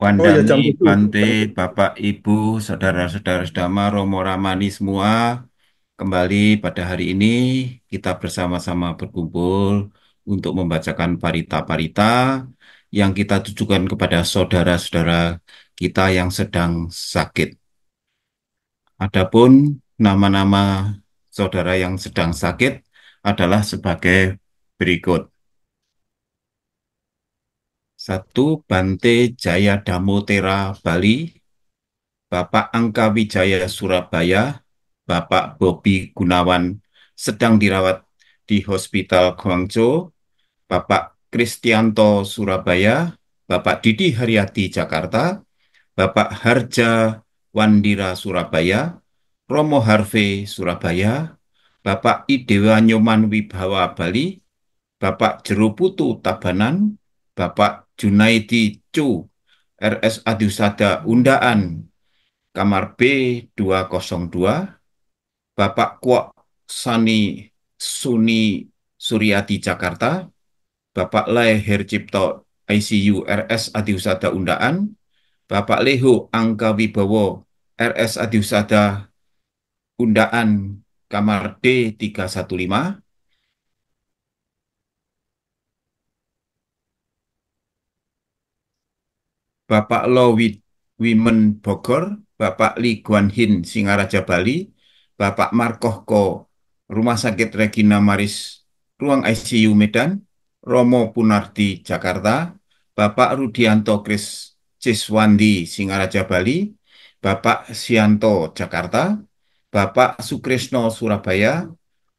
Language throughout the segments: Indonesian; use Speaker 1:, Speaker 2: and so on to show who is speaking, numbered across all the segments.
Speaker 1: Oh ya
Speaker 2: Wandani,
Speaker 1: jam 7.
Speaker 2: Bante, Bapak, Ibu, Saudara-saudara Sedama, Romo Ramani semua, kembali pada hari ini kita bersama-sama berkumpul untuk membacakan parita-parita yang kita tujukan kepada saudara-saudara kita yang sedang sakit. Adapun nama-nama saudara yang sedang sakit adalah sebagai berikut. Satu, Bante Jaya Damotera Bali, Bapak Angka Wijaya Surabaya, Bapak Bobi Gunawan sedang dirawat di Hospital Guangzhou, Bapak Kristianto Surabaya, Bapak Didi Haryati Jakarta, Bapak Harja Wandira Surabaya, Romo Harvey Surabaya, Bapak Idewa Nyoman Wibawa Bali, Bapak Jeroputu Tabanan, Bapak Junaidi Chu, RS Adusada Undaan, Kamar B202, Bapak Kwok Sani Suni Suryadi Jakarta, Bapak Lai Hercipto ICU RS Adiusada Undaan, Bapak Leho Angka Wibowo RS Adiusada Undaan Kamar D315, Bapak Lo Wimen Bogor, Bapak Lee Guan Hin Singaraja Bali, Bapak Markoko Rumah Sakit Regina Maris Ruang ICU Medan, Romo Punardi Jakarta, Bapak Rudianto Kris Ciswandi Singaraja Bali, Bapak Sianto Jakarta, Bapak Sukrisno Surabaya,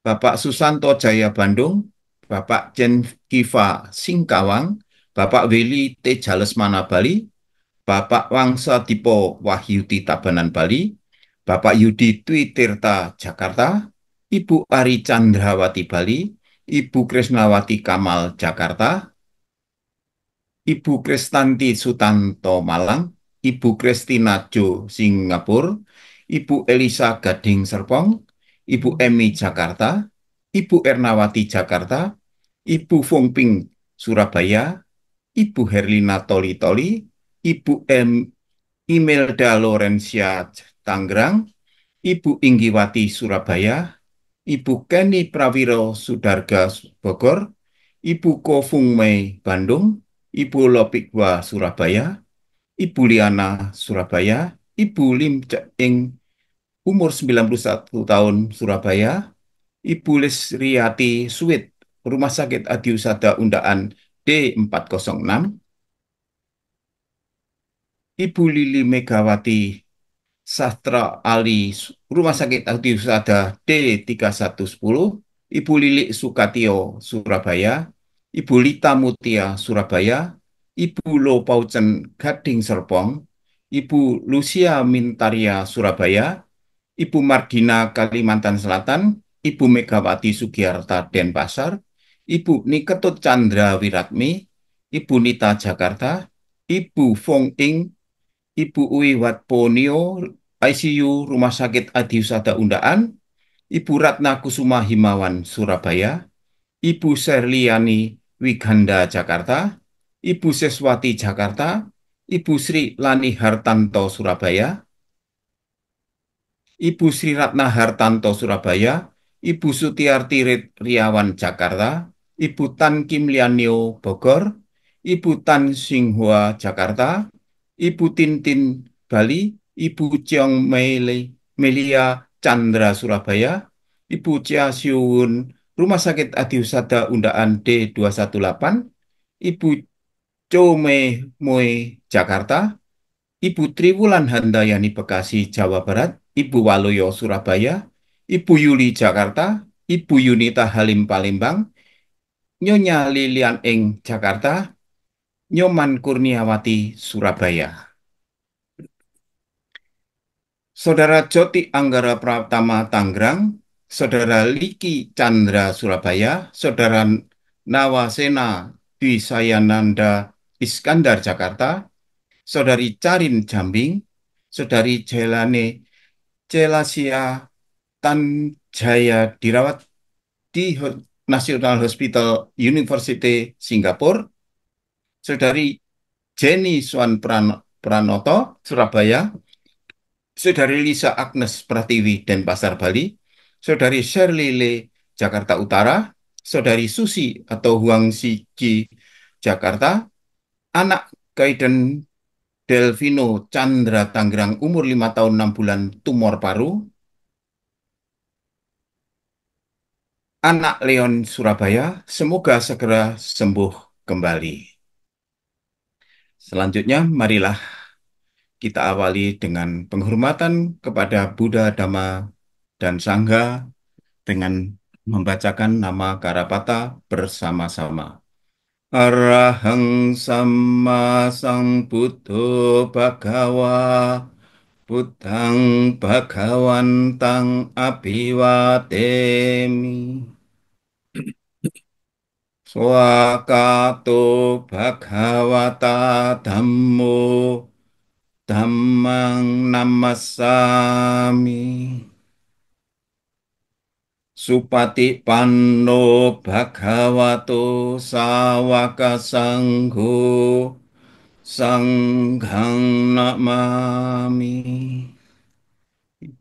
Speaker 2: Bapak Susanto Jaya Bandung, Bapak Jen Kiva Singkawang, Bapak Willy T. Jalesmana Bali, Bapak Wangsa Dipo Wahyudi Tabanan Bali, Bapak Yudi Dwi Tirta Jakarta, Ibu Ari Chandrawati Bali, Ibu Krisnawati Kamal Jakarta, Ibu Kristanti Sutanto Malang, Ibu Kristina Jo Singapura, Ibu Elisa Gading Serpong, Ibu Emi Jakarta, Ibu Ernawati Jakarta, Ibu Fungping Surabaya, Ibu Herlina Toli Toli, Ibu Imelda Lorencia Tangerang, Ibu Inggiwati Surabaya, Ibu Kenny Prawiro Sudarga Bogor, Ibu Kofung Mei Bandung, Ibu Lopikwa Surabaya, Ibu Liana Surabaya, Ibu Lim Cek Ing umur 91 tahun Surabaya, Ibu Lisriati Suwit Rumah Sakit Adiusada Undaan D406, Ibu Lili Megawati Sastra Ali Rumah Sakit Adiusada D3110, Ibu Lilik Sukatio Surabaya, Ibu Lita Mutia Surabaya, Ibu Lo Paucen Gading Serpong, Ibu Lucia Mintaria Surabaya, Ibu Mardina Kalimantan Selatan, Ibu Megawati Sugiarta Denpasar, Ibu Niketut Chandra Wiratmi, Ibu Nita Jakarta, Ibu Fong Ing, Ibu Uwi Watponio, ICU Rumah Sakit Adiusada Undaan, Ibu Ratna Kusuma Himawan Surabaya, Ibu Serliani Wiganda Jakarta, Ibu Seswati Jakarta, Ibu Sri Lani Hartanto Surabaya, Ibu Sri Ratna Hartanto Surabaya, Ibu Sutiarti Riawan Jakarta, Ibu Tan Kim Lianio Bogor, Ibu Tan Singhua Jakarta, Ibu Tintin Bali, Ibu Ciong Melia Chandra Surabaya, Ibu Chia Siun Rumah Sakit Adiusada Undaan D218, Ibu Cho Moe Jakarta, Ibu Triwulan Handayani Bekasi, Jawa Barat, Ibu Waluyo Surabaya, Ibu Yuli Jakarta, Ibu Yunita Halim Palembang, Nyonya Lilian Eng Jakarta, Nyoman Kurniawati Surabaya. Saudara Joti Anggara Pratama Tangerang, Saudara Liki Chandra Surabaya, Saudara Nawasena Dwi Sayananda Iskandar Jakarta, Saudari Carin Jambing, Saudari Jelane Celasia Tanjaya dirawat di National Hospital University Singapura, Saudari Jenny Swan Pranoto, Surabaya, Saudari Lisa Agnes Pratiwi, Denpasar, Bali, Saudari Shirley Lee, Jakarta Utara, Saudari Susi atau Huang Sigi, Jakarta, anak Kaiden Delvino Chandra Tanggerang, umur 5 tahun 6 bulan, tumor paru, anak Leon Surabaya, semoga segera sembuh kembali. Selanjutnya, marilah kita awali dengan penghormatan kepada Buddha, Dhamma, dan Sangha dengan membacakan nama Karapata bersama-sama. Arahang Sama Sambuddho Bhagawa Buddhang Bhagawantang Abhiwademi Swakato Bhagawata Dhammo Dhammang Namasami Supati Panno Bhagavato Sawaka Sangho Sanghang Namami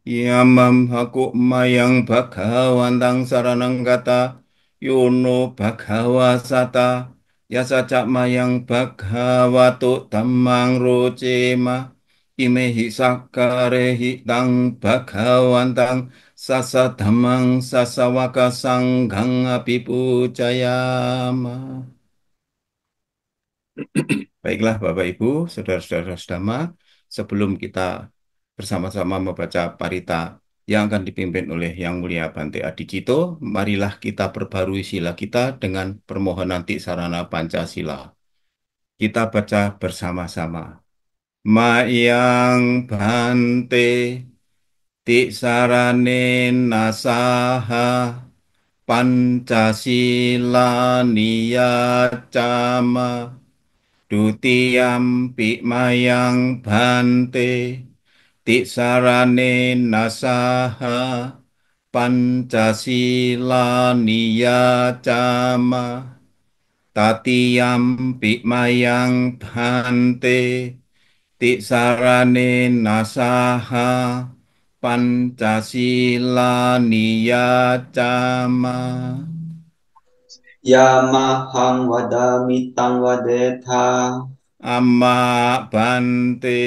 Speaker 2: Yamam Haku Mayang Bhagawantang Saranang Kata Yono Bhagawasata Yasacak Mayang Bhagavato Dhammang Rocema Imehi Sakarehi Tang Bhagawantang Sasa Dhammang Sasawaka Sanghang Apipucayama. Baiklah Bapak Ibu, Saudara-saudara Dhamma, sebelum kita bersama-sama membaca parita yang akan dipimpin oleh Yang Mulia Bante Adicito, marilah kita perbarui sila kita dengan permohonan Tiksarana Pancasila. Kita baca bersama-sama. Mayang Bante Tiksarane Nasaha Pancasila Niyacama Dutiyampi mayang bante tiksarane nasaha Pancasila niyacama tatiyampi mayang bante tiksarane nasaha Pancasila niyacama
Speaker 1: Yamahang wadamitang wadetha.
Speaker 2: amma bante.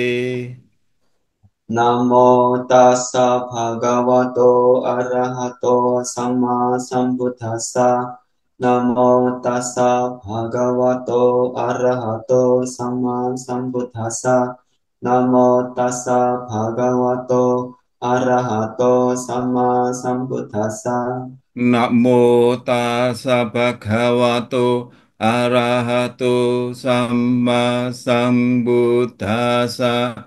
Speaker 1: Namo tassa bhagavato arahato sama sambuddhassa. Namo tassa bhagavato arahato sama sambuddhassa. Namo tassa bhagavato arahato sama sambuddhassa.
Speaker 2: Namo tassa bhagavato arahato samma sambuddhassa.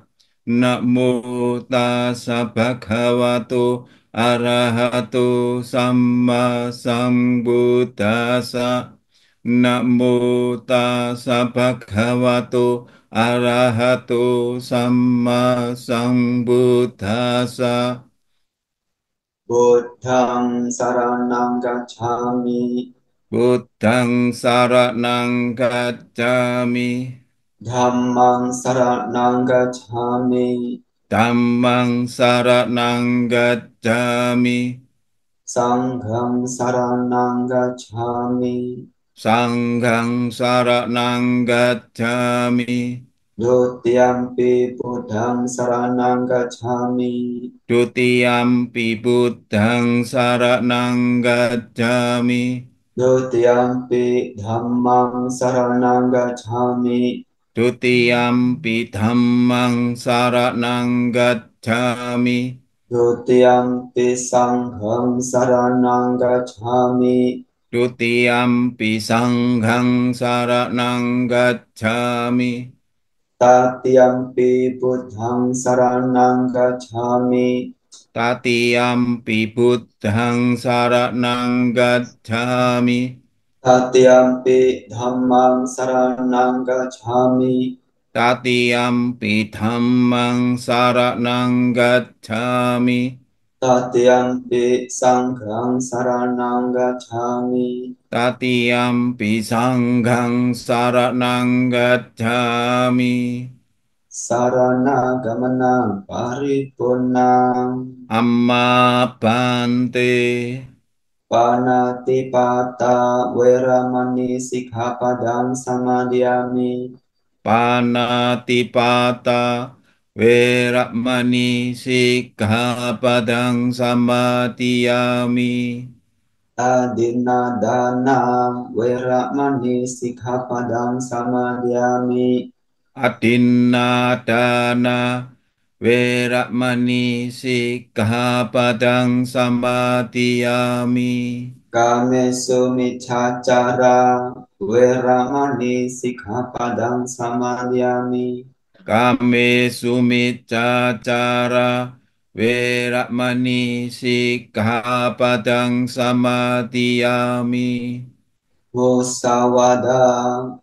Speaker 2: Namo tassa bhagavato arahato samma sambuddhassa. Namo tassa bhagavato arahato samma sambuddhassa.
Speaker 1: Buddhang saranang gacchami.
Speaker 2: Buddhang saranang gacchami,
Speaker 1: Dhammang saranang gacchami.
Speaker 2: Dhammang saranang gacchami,
Speaker 1: Sanghang saranang gacchami.
Speaker 2: Sanghang saranang gacchami,
Speaker 1: Dutiyampi buddhang saranang gacchami.
Speaker 2: Dutiyampi Buddhang saranang gacchami,
Speaker 1: Dutiyampi dhammang saranang gacchami.
Speaker 2: Dutiyampi Dhammang saranang gacchami,
Speaker 1: Dutiyampi sanghang saranang gacchami.
Speaker 2: Dutiyampi Sanghang saranang gacchami,
Speaker 1: Tatiyampi buddhang saranang gacchami.
Speaker 2: Tatiyampi Buddhang saranang gacchami.
Speaker 1: Tatiyampi dhammang saranang gacchami.
Speaker 2: Tatiyampi Dhammang saranang gacchami.
Speaker 1: Tatiyampi sanghang saranang gacchami.
Speaker 2: Tatiyampi Sanghang saranang gacchami.
Speaker 1: sarana gamana paripurnam
Speaker 2: Amma Bante.
Speaker 1: panatipata weramani sikkhapadang samadhiyami
Speaker 2: Panatipata Weramani Sikkhapadang Samadhiyami.
Speaker 1: adinadana weramani sikkhapadang samadhiyami
Speaker 2: Adinadana Weramani Sikkhapadang Samadhiyami.
Speaker 1: kamesu miccācara weramani sikkhapadang samadhiyami
Speaker 2: Kame sumicacara Weramani Sikkhapadang Samadhiyami.
Speaker 1: musawada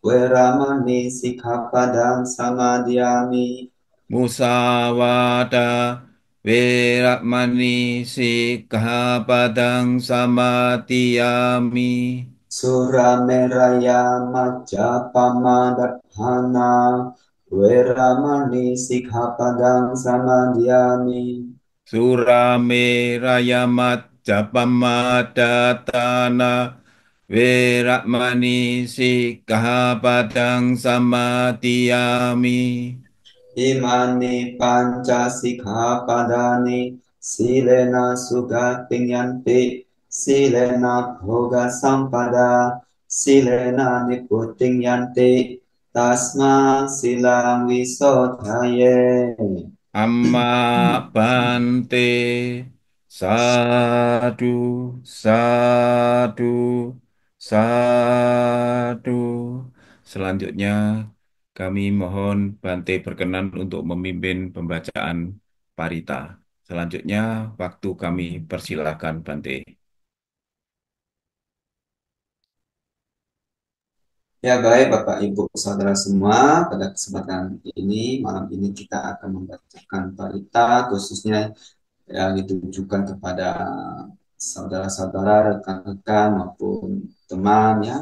Speaker 1: weramani sikkhapadang samadhiyami
Speaker 2: Musawada Weramani Sikkhapadang Samadhiyami.
Speaker 1: Surameraya Majapahana Weramani Sikkhapadang Samadhiyami
Speaker 2: Surame Rayamat Japamadatana Weramani Sikkhapadang Samadhiyami.
Speaker 1: Imani Panca Sikkhapadani Silena Sugatinyanti Silena Bhoga Sampada Silena Niputinyanti Tasma Silang Visodhaye
Speaker 2: Amma Bante. Sadu, sadu, sadu. Selanjutnya kami mohon Bante berkenan untuk memimpin pembacaan parita. Selanjutnya waktu kami persilakan Bante.
Speaker 1: Ya baik Bapak Ibu Saudara semua, pada kesempatan ini, malam ini kita akan membacakan parita khususnya yang ditujukan kepada saudara-saudara, rekan-rekan maupun teman ya,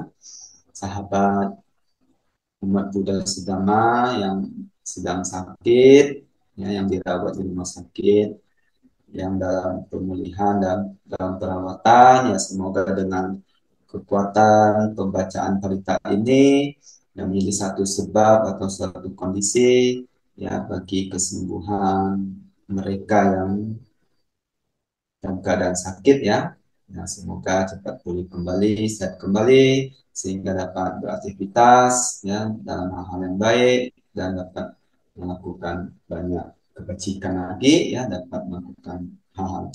Speaker 1: sahabat umat Buddha Sudama yang sedang sakit, ya, yang dirawat di rumah sakit, yang dalam pemulihan dan dalam perawatan, ya semoga dengan kekuatan pembacaan parita ini yang menjadi satu sebab atau suatu kondisi ya bagi kesembuhan mereka yang dalam keadaan sakit ya. Nah, semoga cepat pulih kembali, sehat kembali sehingga dapat beraktivitas ya dalam hal-hal yang baik dan dapat melakukan banyak kebajikan lagi ya, dapat melakukan hal-hal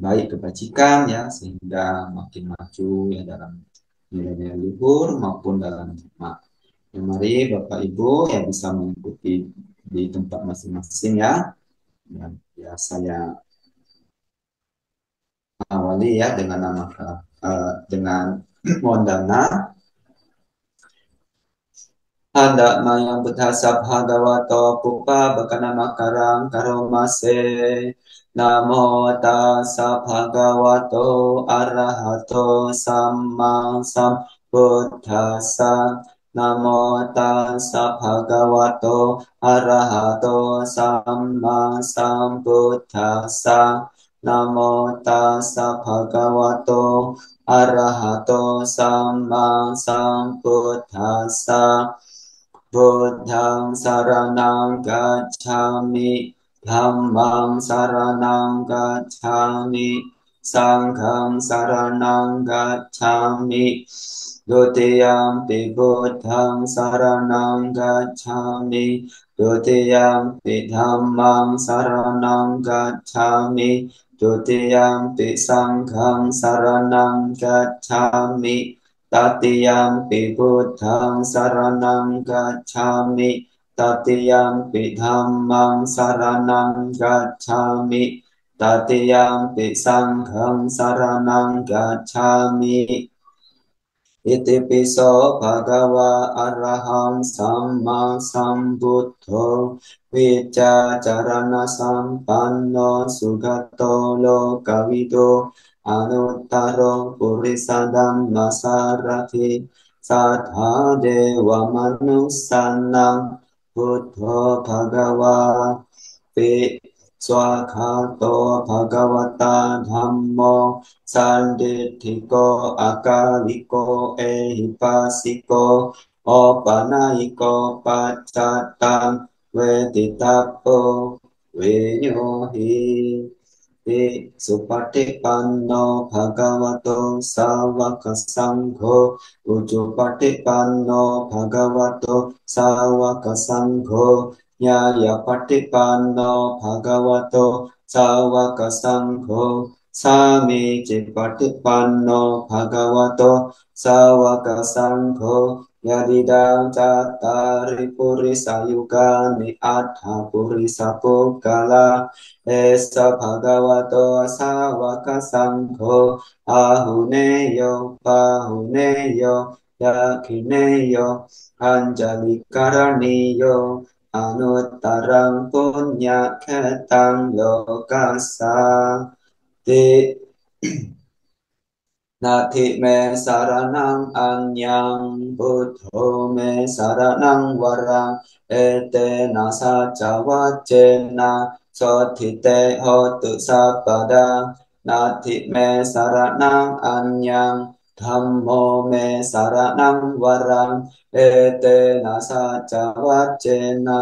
Speaker 1: baik kebajikan ya sehingga makin maju ya dalam nilai-nilai luhur maupun dalam hikmah. Ya, mari Bapak Ibu yang bisa mengikuti di tempat masing-masing ya. Ya, saya awali ya dengan nama dengan mohon dana. Handa mayang buddhasa bhagavato pupa bakana makarang karomase namo tassa bhagavato arahato samma sambuddhassa namo tassa bhagavato arahato samma sambuddhassa namo tassa bhagavato arahato samma sambuddhassa Buddhang saranang gacchami, Dhammang saranang gacchami, Sanghang saranang gacchami, Dutiyampi Buddhang saranang gacchami, Dutiyampi Dhammang saranang gacchami, Dutiyampi Sanghang saranang gacchami, Tatiyampi Buddhang saranang gacchami, Tatiyampi Dhammang saranang gacchami, Tatiyampi Sanghang saranang gacchami. Iti piso bhagava araham samma sambuddho vicacarana sampanno sugato lokavido anuttaro purisadam masarati sattha dewa manussanam พุทโธภะคะวาติสวากขาโตภะคะวตาธัมโมสันติทิโกอากาลิโกเอหิปัสสิโกโอปะนายิโกปัจจตังเวทิตาโปเวโยหิติสุปฏิปันโนภะคะวะโตสาวกสังโฆอุจุปฏิปันโนภะคะวะโตสาวกสังโฆญาญาปฏิปันโนภะคะวะโตสาวกสังโฆสามีจิปฏิปันโนภะคะวะโตสาวกสังโฆยะดิดังจัตตาริปุริสายุกานิอัตถาปุริสปุกกะลาเอสะภะคะวะโตสาวกสังโฆอาหุเนโยปาหุเนโยยะคิเนโยอัญจลิการณิโยอนุตตรังปุญญาแคตังโลกัสสาตินาทิเมสารนังอัญญังพุทโธเมสารนังวรังเอเตนะสัจจวัจเจนะโสทิเตโหตุสัพพดานาทิเมสารนังอัญญังธัมโมเมสารนังวรังเอเตนะสัจจวัจเจนะ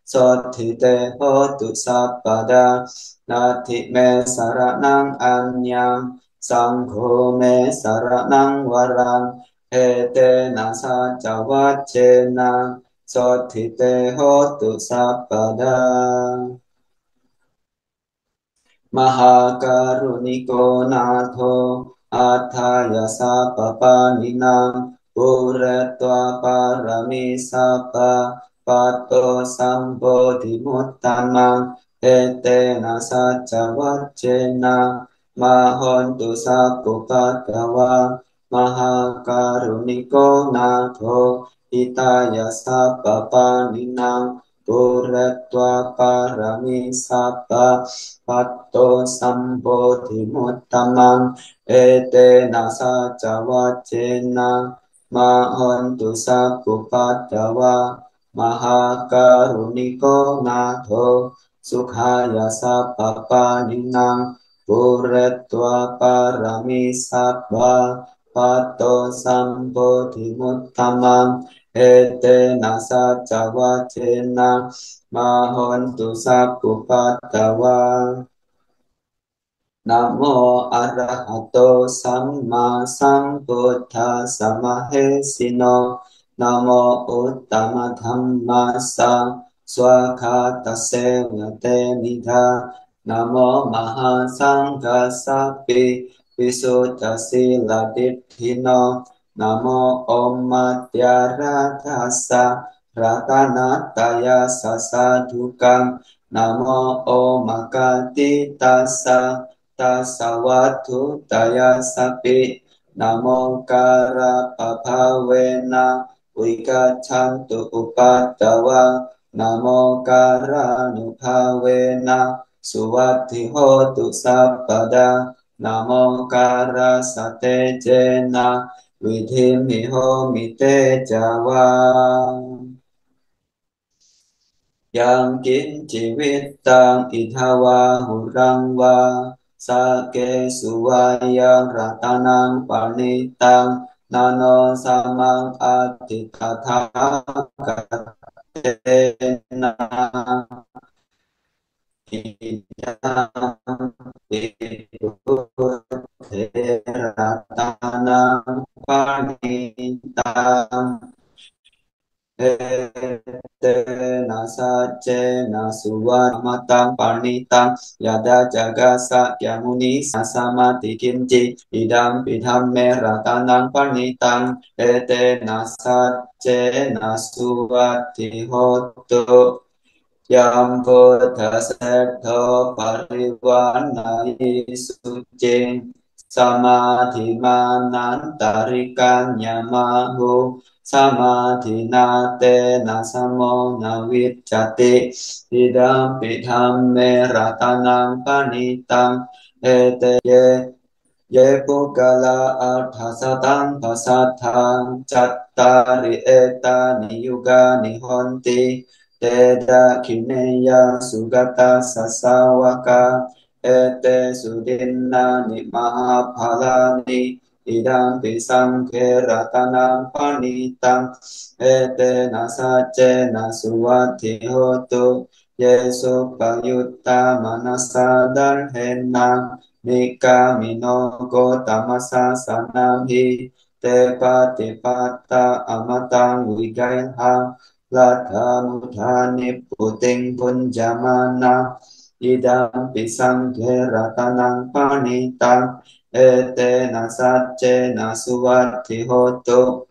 Speaker 1: โสทิเตโหตุสัพพดานาทิเมสารนังอัญญังสังโฆเมสรณังวรังเอเตนะสัจจวัจเจนะโสทิเตโหตุสัพพดา มหาการุณิโกนาโทอัฏฐายาสัพพปานินางปุเรตวาปารมิสัพพะปัตโตสัมโพธิมุตตานังเอเตนะสัจจวัจเจนะมหนตุสัพพุปัตตวามหาการุณิโกนาโทอิตายาสัพพปานินางปุเรตวาปารมิสัพพะ ปัตโตสัมโพธิมุตตมังเอเตนะสัจจวัจเจนะมหันตุสัพพุปัตตวามหาการุณิโกนาโทสุขายาสัพพปานินังปุเรตตวาปารมิสัพพะปัตโตสัมโพธิมุตตมังเอเตนะสัจจวัจเจนะมหันตุสัพพุปัตตวา นะโมอะระหะโตสัมมาสัมพุทธัสสะมะเหสิโนนะโมอุตตมะธัมมัสสะสวากขาตเสวะเตมิทานะโมมหาสังฆัสสะปิวิสุทธัสสิลาดิทธิโนนะโมอมมัตตยราทัสสะรัตนัตตยาสัสสะทุกังนะโมโอมะกาติตัสสะ ตัสสะวัตถุตายาสสปินะโมการะปะภาเวนะวิกัจฉันตุอุปัตตวะนะโมการะนุภาเวนะสุวัตถิโหตุสัพพดานะโมการะสะเตเจนะวิธิมิโหมิเตจาวา ยังกินชีวิตตังอิทาวาหุรังวาสาเกสุวายังรัตนังปานิตังนาโนสัมมังอติตถาคเตนะอิทังปิตุเทระตานังปานิตัง เอเตนะสัจเจนะสุวรรณมตังปานิตังยาดาจักาสะยามุนิสัสสมาติกินจิอิดัมปิธัมเมระตานังปานิตังเอเตนะสัจเจนะสุวัตติโหตุ ยังพุทธเสกโทปริวานายิสุจิงสมาธิมานันตาริกัญญามาหุสมาธินาเตนะสมโมนาวิจจติอิดัมปิธัมเมรตานังปณิตังเอเตเย เยปุกะลาอัฏฐสตังภสัทธังจัตตาริเอตานิยุกานิหนติ te dakhineya sugata sasawaka ete sudinna mahaphalani idam pisanghe ratanam panitang ete nasace nasuwati hotu yesu payutta manasa darhenang nika minogo tamasa sanamhi te patipata amatang wigailhang latha mudhani puting punjamana idam pisanghe ratanang panitang ete nasacce nasuwati hotu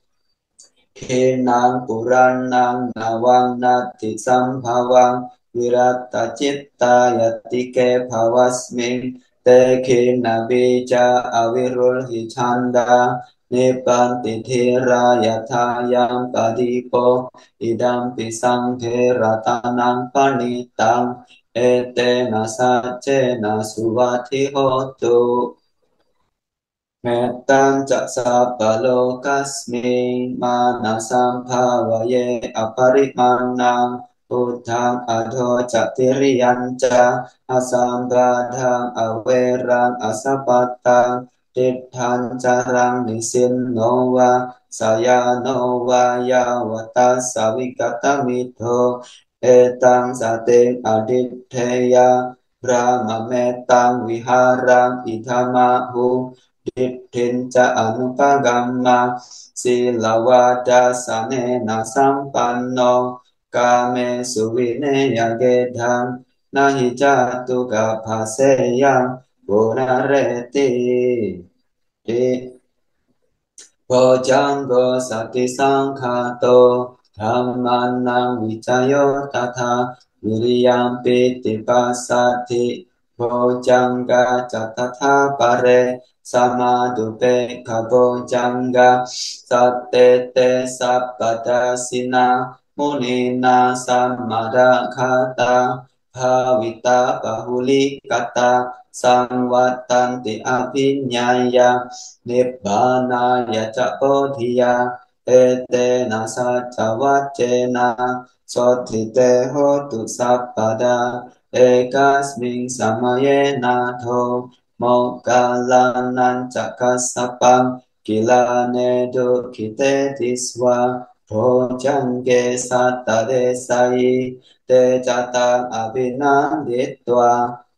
Speaker 1: Khenang Puranang Nawang Nati Sambhavang Viratta Citta Yatike Bhavasmin Te Khina Bija Avirul Hichanda Nipanti Thira Yathayam Padipo Idam Pisanghe Ratanang Panitang Ete Nasace Nasuvati Hotu Metam caksapa lokasmi manasam bhavaye aparimanam buddham adho caktiryanca asambadham awerang asapatang diddhan carang nisinnowa sayanowa yawata savikatamitho etang sating adittheya brahmametang viharang idhamahu Diddhinca anupagamma silawada sanena sampanno kame suvineya gedhang nahi jatu gapaseyang punareti Bojanggo sati sangkato dhammanang wicayo tata wiriyampi tipasati bojangga catatha pare samadupe kabojangga satete sabadasina munina sammadakata bhavita bahuli kata samvatanti abhinyaya Nibbana yaca bodhiya ete nasa cawacena sotite hotu sabpada ekasming samaye nato mokkalanan cakasapam kilane dukite tiswa bojangge satade sai te catang abhinanditwa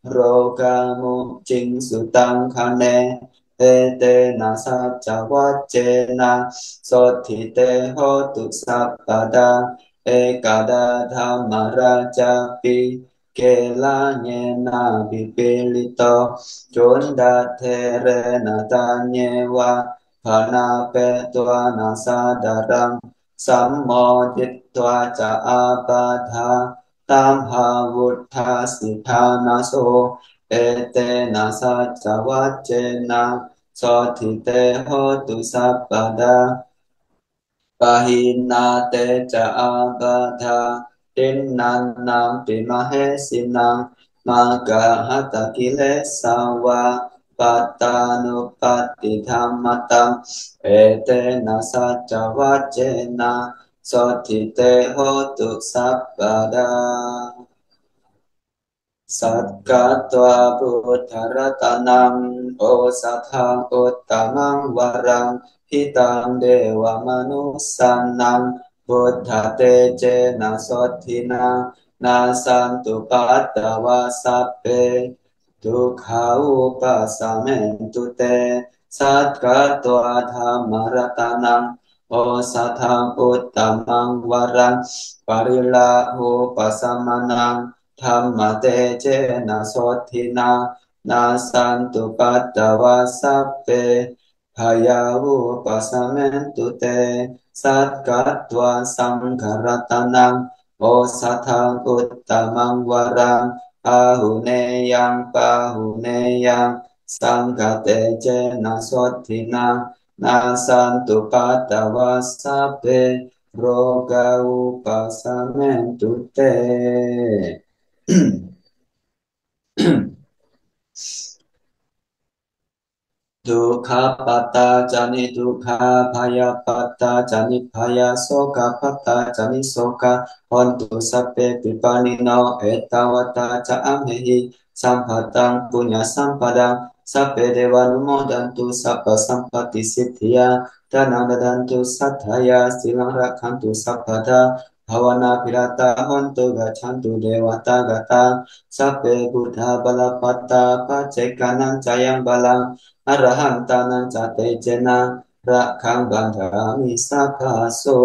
Speaker 1: rogamu cing sutang kane Ete nasa cawacena sotite hotu sabpada ekada dhammarajapi kelanyena bipilito chonda tere natanyewa phana petwa nasadarang sammoditwa ca abadha tamha vuddha sithanaso ete nasa cawacena Sotite hotu sabada Pahina te ca abadha Tinnannam pimahesinam Magahata kilesawa Pattanupatti dhammatam Ete nasa cawacena Sotite hotu sabada Sakkatwa buddharatanam osathang uttamang warang hitang dewa manusanam buddha te jena sothina nasantu padawa sappe dukha upasamentu te sakkatwa dhammaratanam osathang uttamang warang parilahu pasamanang Dhammate cena sothina nasantu padawa sappe hayawu pasamentu te satkatva sangaratanang osathang uttamang warang ahuneyang pahuneyang sanggate cena sothina nasantu padawa sappe roga upasamentu te kha pata jani dukha bhaya pata jani bhaya soka pata jani soka hontu sappe pipanino etawata ca amehi sampatang punya sampadang sappe dewa numodantu sappa sampati siddhya danang dadantu saddhaya silang rakhantu sabpada Bhavana pirata hontu gachantu dewata gata sappe buddha balapata pacekanan cayang balang arahantanan cate jena rakhang bandhami sakhaso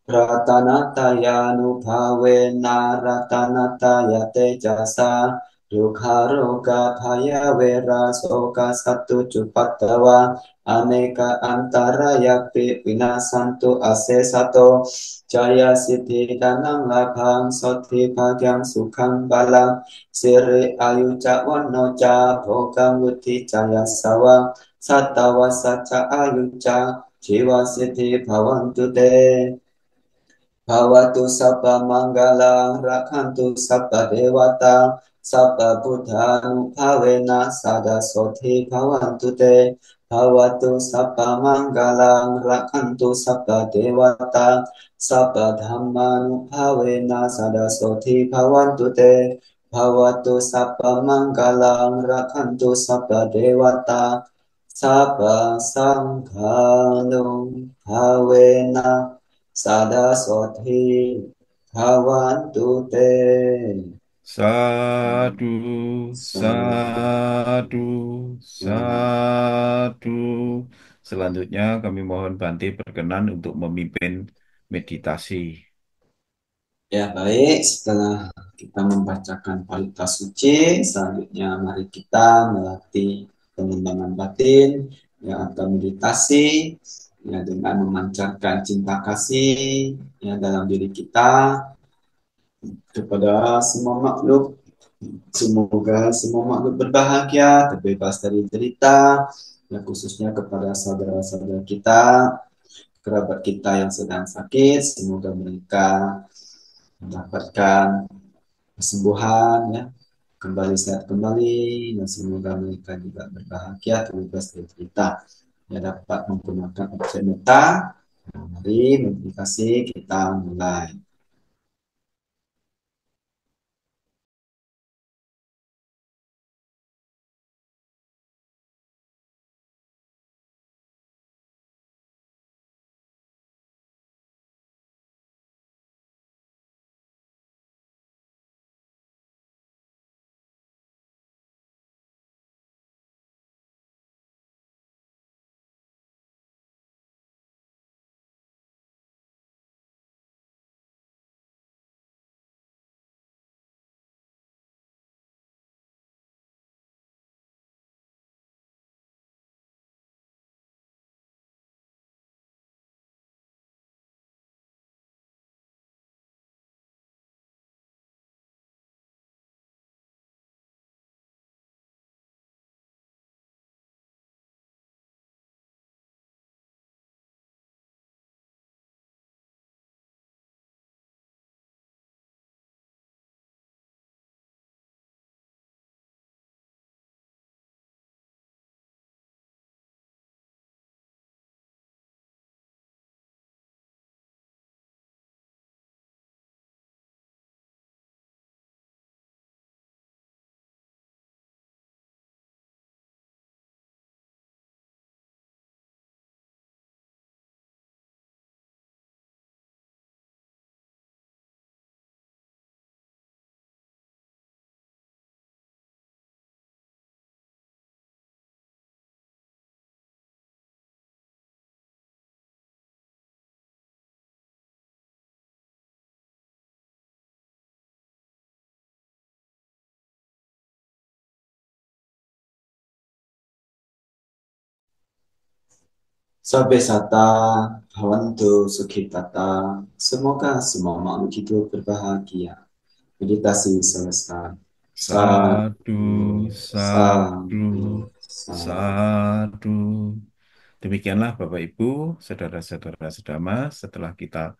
Speaker 1: Ratanatayānubhavena ratanataya tejasa Dukha roga bhaya vera soka satu cupattawa Aneka antaraya vinasantu ase sato Jaya siddhi danang labhang soti bhagyang sukhang balang Siri ayu ca wano ca bhogam wuti jaya sawa Sattawa saca ayu ca jiwa siddhi bhavantu te Bhavatu sabba manggalang rakhantu sabba dewata sabba buddhanubhavena sada soti bhavantu te Bhavatu sabba manggalang rakhantu sabba dewata sabba dhammanubhavena sada soti bhavantu te Bhavatu sabba manggalang rakhantu sabba dewata sabba sanghanubhavena Sada soti bhavantu te.
Speaker 2: Sadu,
Speaker 1: Sadu.
Speaker 2: sadu, sadu. Selanjutnya kami mohon Bante berkenan untuk memimpin meditasi.
Speaker 1: Ya baik, setelah kita membacakan parita suci, selanjutnya mari kita melatih pengembangan batin, ya atau meditasi, ya dengan memancarkan cinta kasih ya dalam diri kita kepada semua makhluk. Semoga semua makhluk berbahagia, terbebas dari derita, ya khususnya kepada saudara-saudara kita, kerabat kita yang sedang sakit, semoga mereka mendapatkan kesembuhan, ya, kembali sehat kembali, dan semoga mereka juga berbahagia, terbebas dari derita, ya dapat menggunakan objek meta. Nah, mari meditasi kita mulai. Sabbe sata bhavantu sukhitata. Semoga semua makhluk hidup berbahagia. Meditasi selesai.
Speaker 2: Sadu,
Speaker 1: Sadu,
Speaker 2: sadu,
Speaker 1: sadu, sadu.
Speaker 2: sadu. Demikianlah Bapak Ibu, saudara-saudara sedama, setelah kita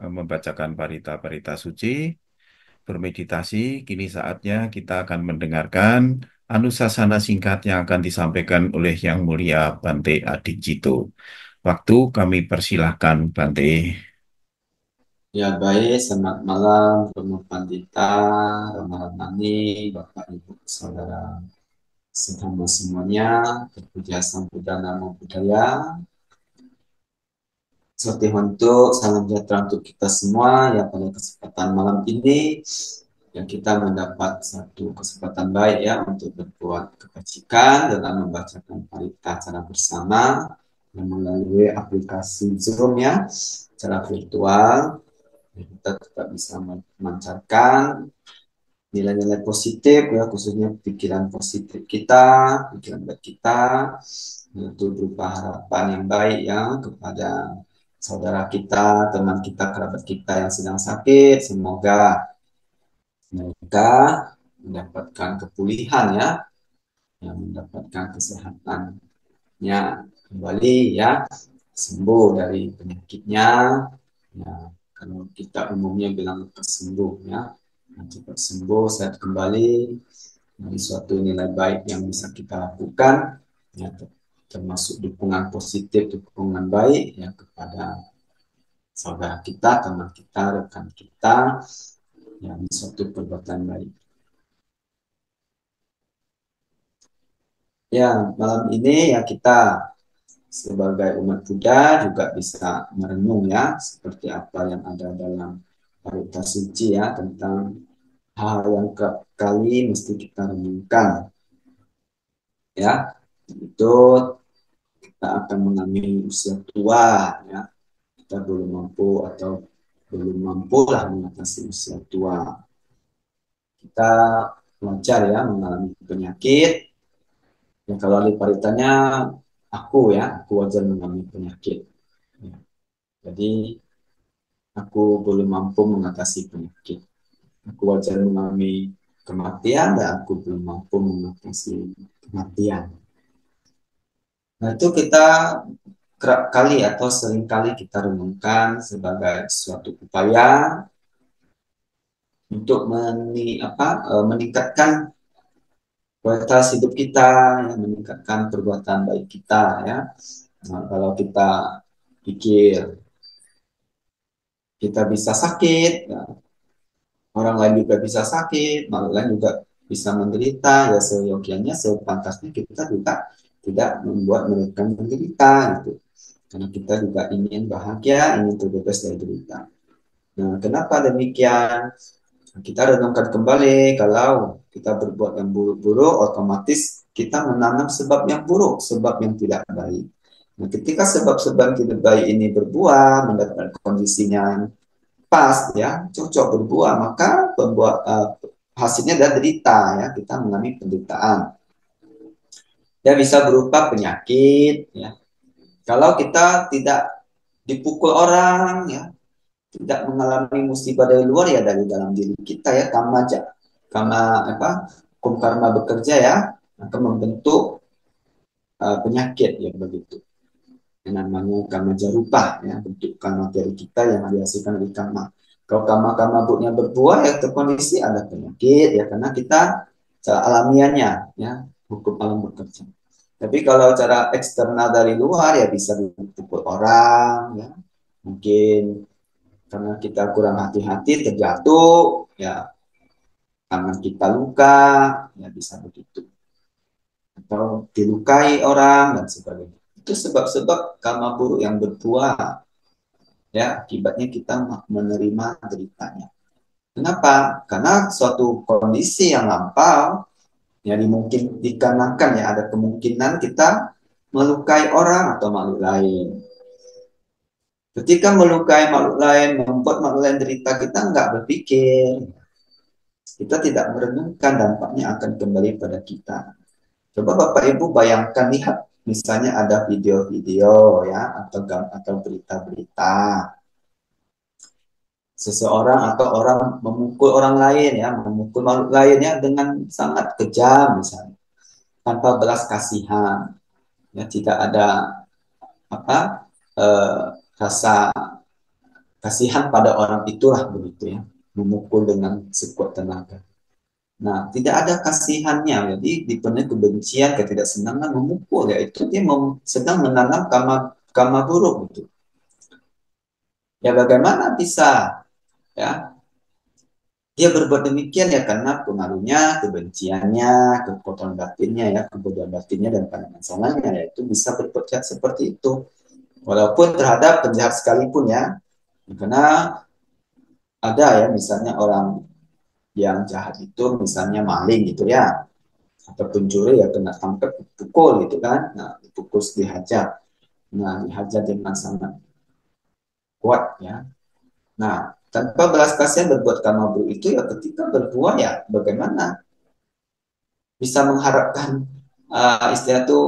Speaker 2: membacakan parita-parita suci, bermeditasi, kini saatnya kita akan mendengarkan anusasana singkat yang akan disampaikan oleh Yang Mulia Bante Adijito. Waktu kami persilahkan Bante.
Speaker 1: Ya baik, selamat malam Romo Pandita, Rama Ramani, Bapak Ibu Saudara sedama semuanya, terpuja Sang Buddha Namo Buddhaya. Seperti untuk salam sejahtera untuk kita semua ya pada kesempatan malam ini yang kita mendapat satu kesempatan baik ya untuk berbuat kebajikan dengan membacakan parita secara bersama yang melalui aplikasi Zoom ya secara virtual. Kita tetap bisa memancarkan nilai-nilai positif ya khususnya pikiran positif kita, pikiran baik kita untuk berupa harapan yang baik ya kepada saudara kita, teman kita, kerabat kita yang sedang sakit. Semoga mereka mendapatkan kepulihan ya, yang mendapatkan kesehatannya kembali ya, sembuh dari penyakitnya. Ya, kalau kita umumnya bilang kesembuh ya, cepat sembuh, sehat kembali dari suatu nilai baik yang bisa kita lakukan ya, termasuk dukungan positif, dukungan baik ya kepada saudara kita, teman kita, rekan kita yang suatu perbuatan baik. Ya, malam ini ya kita sebagai umat Buddha juga bisa merenung ya seperti apa yang ada dalam Parita Suci ya tentang hal yang kerap kali mesti kita renungkan ya. Itu kita akan mengalami usia tua ya. Kita belum mampu atau belum mampu lah mengatasi usia tua. Kita wajar ya mengalami penyakit. Ya kalau ahli paritanya aku wajar mengalami penyakit. Ya, jadi aku belum mampu mengatasi penyakit. Aku wajar mengalami kematian dan aku belum mampu mengatasi kematian. Nah itu kita kerap kali atau sering kali kita renungkan sebagai suatu upaya untuk meningkatkan kualitas hidup kita, ya, meningkatkan perbuatan baik kita ya. Nah, kalau kita pikir kita bisa sakit, ya, orang lain juga bisa sakit, makhluk lain juga bisa menderita, ya seyogianya, sepantasnya kita juga tidak membuat mereka menderita gitu. Karena kita juga ingin bahagia, ingin terbebas dari derita. Nah, kenapa demikian? Kita renungkan kembali kalau kita berbuat yang buruk-buruk, otomatis kita menanam sebab yang buruk, sebab yang tidak baik. Nah, ketika sebab-sebab yang tidak baik ini berbuah, mendapat kondisinya yang pas, ya, cocok berbuah, maka hasilnya adalah derita, ya, kita mengalami penderitaan. Ya bisa berupa penyakit, ya. Kalau kita tidak dipukul orang, ya, tidak mengalami musibah dari luar ya dari dalam diri kita ya karena hukum karma bekerja ya akan membentuk penyakit ya begitu yang namanya karma jarupa ya bentukan materi kita yang dihasilkan dari karma. Kalau karma buruknya berbuah ya terkondisi ada penyakit ya karena kita cara alamiahnya ya hukum alam bekerja. Tapi kalau cara eksternal dari luar ya bisa dipukul orang ya mungkin karena kita kurang hati-hati terjatuh ya tangan kita luka ya bisa begitu atau dilukai orang dan sebagainya itu sebab-sebab karma buruk yang berbuah ya akibatnya kita menerima deritanya. Kenapa? Karena suatu kondisi yang lampau ya dimungkin dikarenakan ya ada kemungkinan kita melukai orang atau makhluk lain. Ketika melukai makhluk lain, membuat makhluk lain derita, kita nggak berpikir, kita tidak merenungkan dampaknya akan kembali pada kita. Coba Bapak Ibu bayangkan lihat, misalnya ada video-video ya atau berita-berita seseorang atau orang memukul orang lain ya, memukul makhluk lainnya dengan sangat kejam misalnya, tanpa belas kasihan, ya tidak ada apa eh, rasa kasihan pada orang itulah begitu ya, memukul dengan sekuat tenaga. Nah, tidak ada kasihannya. Jadi dipenuhi kebencian, ketidaksenangan, memukul ya. Itu dia sedang menanam karma buruk gitu. Ya bagaimana bisa ya dia berbuat demikian ya karena pengaruhnya, kebenciannya, kekotoran batinnya ya, kebodohan batinnya dan pandangan salahnya ya itu bisa berbuat jahat seperti itu. Walaupun terhadap penjahat sekalipun ya. Karena ada ya misalnya orang yang jahat itu misalnya maling gitu ya atau pencuri ya kena tangkap pukul gitu kan. Nah, dipukul dihajar. Nah, dihajar dengan sangat kuat ya. Nah, tanpa belas kasihan berbuat karma buruk itu ya ketika berbuah ya bagaimana bisa mengharapkan istilah itu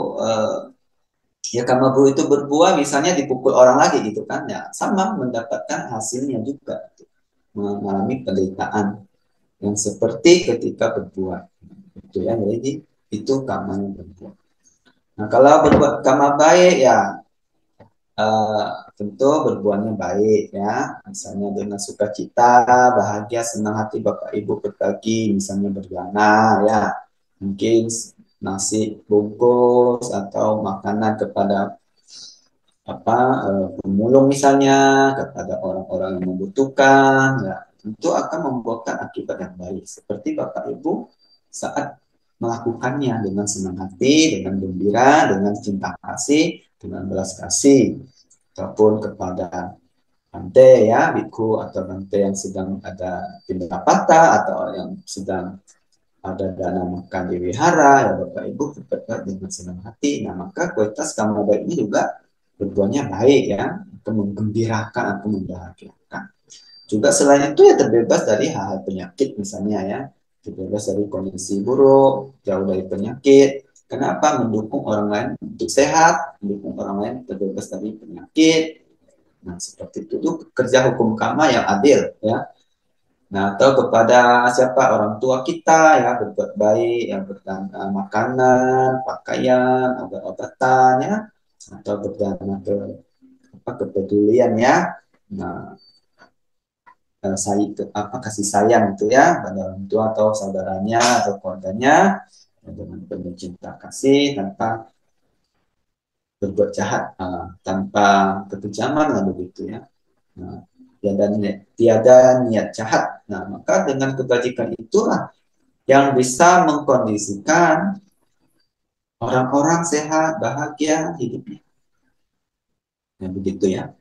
Speaker 1: ya karma buruk itu berbuah misalnya dipukul orang lagi gitu kan ya sama mendapatkan hasilnya juga gitu. Mengalami penderitaan yang seperti ketika berbuah itu ya jadi itu karma yang berbuah. Nah kalau berbuat karma baik ya eh, tentu berbuahnya baik ya misalnya dengan sukacita bahagia senang hati bapak ibu berbagi misalnya berdana ya mungkin nasi bungkus atau makanan kepada pemulung misalnya kepada orang-orang yang membutuhkan ya tentu akan membuahkan akibat yang baik seperti bapak ibu saat melakukannya dengan senang hati dengan gembira dengan cinta kasih dengan belas kasih ataupun kepada Bante ya, biku atau Bante yang sedang ada pindah patah atau yang sedang ada dana makan di wihara, ya Bapak Ibu berbuat dengan senang hati. Nah, maka kualitas kamar baik ini juga berbuahnya baik ya, atau menggembirakan atau membahagiakan. Juga selain itu ya terbebas dari hal-hal penyakit misalnya ya, terbebas dari kondisi buruk, jauh dari penyakit. Kenapa? Mendukung orang lain untuk sehat, mendukung orang lain terbebas dari penyakit, nah, seperti itu kerja hukum kama yang adil ya. Nah, atau kepada siapa orang tua kita ya berbuat baik yang berdana makanan, pakaian, obat-obatan ya atau berdana ke kepedulian ya. Nah, kasih sayang itu ya pada orang tua atau saudaranya atau keluarganya dengan penuh cinta kasih tanpa berbuat jahat, tanpa kekejaman lah begitu ya. Nah, tiada niat jahat. Nah, maka dengan kebajikan itulah yang bisa mengkondisikan orang-orang sehat, bahagia hidupnya. Nah, begitu ya.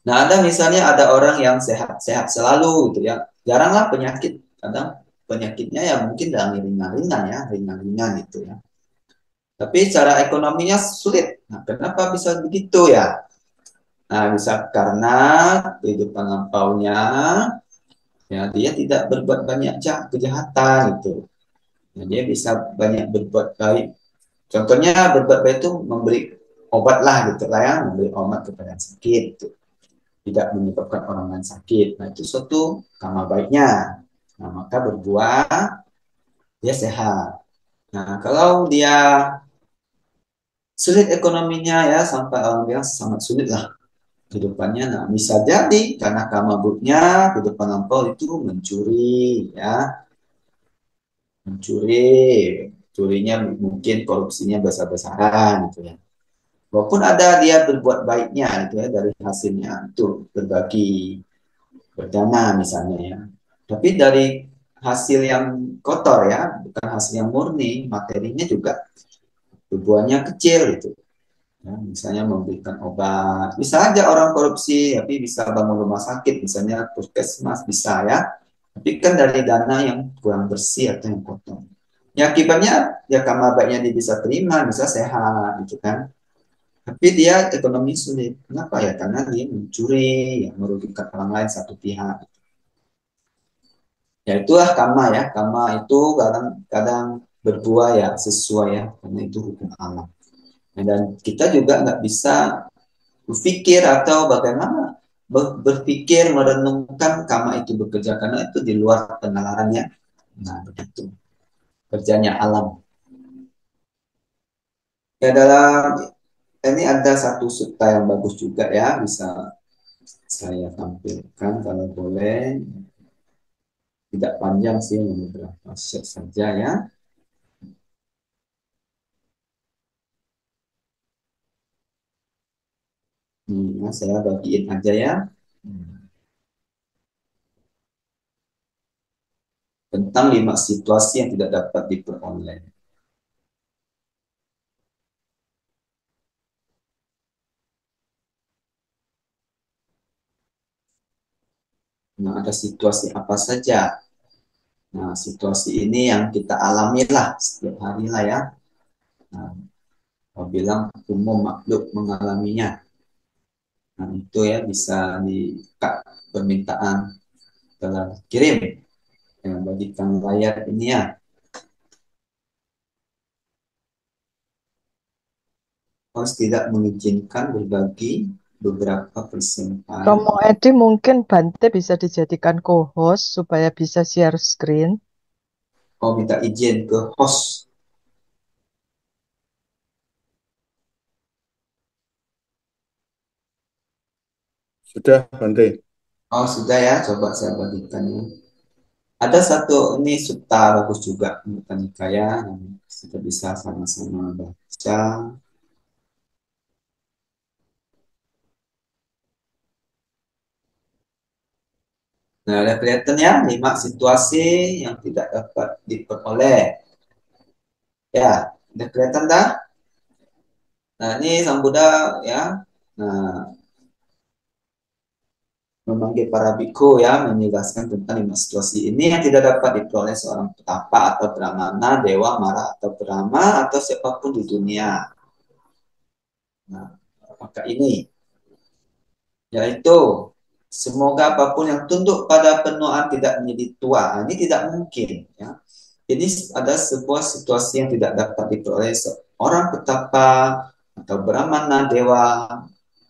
Speaker 1: Nah, ada misalnya ada orang yang sehat-sehat selalu gitu ya. Jaranglah penyakit. Kadang penyakitnya ya mungkin dalam ringan-ringan ya, ringan-ringan gitu ya. Tapi secara ekonominya sulit. Nah, kenapa bisa begitu ya? Nah, bisa karena kehidupan lampaunya ya dia tidak berbuat banyak kejahatan itu ya, dia bisa banyak berbuat baik contohnya berbuat baik itu memberi obat lah gitu lah ya memberi obat kepada yang sakit gitu. Tidak menyebabkan orang lain sakit nah itu suatu karma baiknya nah maka berbuah dia sehat nah kalau dia sulit ekonominya ya sampai orang bilang sangat sulit lah kehidupannya nah bisa jadi karena karma buruknya kehidupan lampau itu mencuri ya mencuri, curinya mungkin korupsinya besar-besaran gitu ya. Walaupun ada dia berbuat baiknya gitu ya dari hasilnya itu berbagi berdana misalnya ya. Tapi dari hasil yang kotor ya, bukan hasil yang murni, materinya juga berbuahnya kecil gitu. Ya, misalnya memberikan obat, bisa aja orang korupsi, tapi bisa bangun rumah sakit, misalnya puskesmas bisa ya. Tapi kan dari dana yang kurang bersih atau yang kotor. Ya akibatnya ya kamar baiknya dia bisa terima, bisa sehat gitu kan. Tapi dia ekonomi sulit. Kenapa ya? Karena dia mencuri, yang merugikan orang lain satu pihak. Ya itulah karma ya. Karma itu kadang-kadang berbuah ya sesuai ya, karena itu hukum alam. Nah, dan kita juga nggak bisa berpikir atau bagaimana berpikir merenungkan karma itu bekerja karena itu di luar penalarannya. Nah begitu kerjanya alam. Ya dalam ini ada satu sutta yang bagus juga ya, bisa saya tampilkan kalau boleh. Tidak panjang sih, beberapa shot saja ya. Saya bagiin aja ya. Hmm. Tentang 5 situasi yang tidak dapat diperoleh. Nah, ada situasi apa saja? Nah, situasi ini yang kita alami lah setiap hari lah ya. Nah, kalau bilang umum makhluk mengalaminya. Nah, itu ya bisa di permintaan telah kirim yang bagikan layar ini ya. Host tidak mengizinkan berbagi beberapa persembahan.
Speaker 3: Romo Edi mungkin Bante bisa dijadikan co-host supaya bisa share screen.
Speaker 1: Oh, minta izin ke host.
Speaker 2: Sudah, Bante.
Speaker 1: Oh, sudah ya, coba saya bagikan ya. Ada satu ini Sutta bagus juga bukan Nikaya, kita bisa sama-sama baca. Nah, ada kelihatan ya 5 situasi yang tidak dapat diperoleh. Ya, udah kelihatan dah. Nah, ini Sang Buddha ya. Nah, memanggil para biku ya, menjelaskan tentang 5 situasi ini yang tidak dapat diperoleh seorang petapa atau brahmana, dewa, mara atau brahma atau siapapun di dunia. Nah, apakah ini? Yaitu semoga apapun yang tunduk pada penuaan tidak menjadi tua. Nah, ini tidak mungkin ya. Ini ada sebuah situasi yang tidak dapat diperoleh seorang petapa atau brahmana, dewa,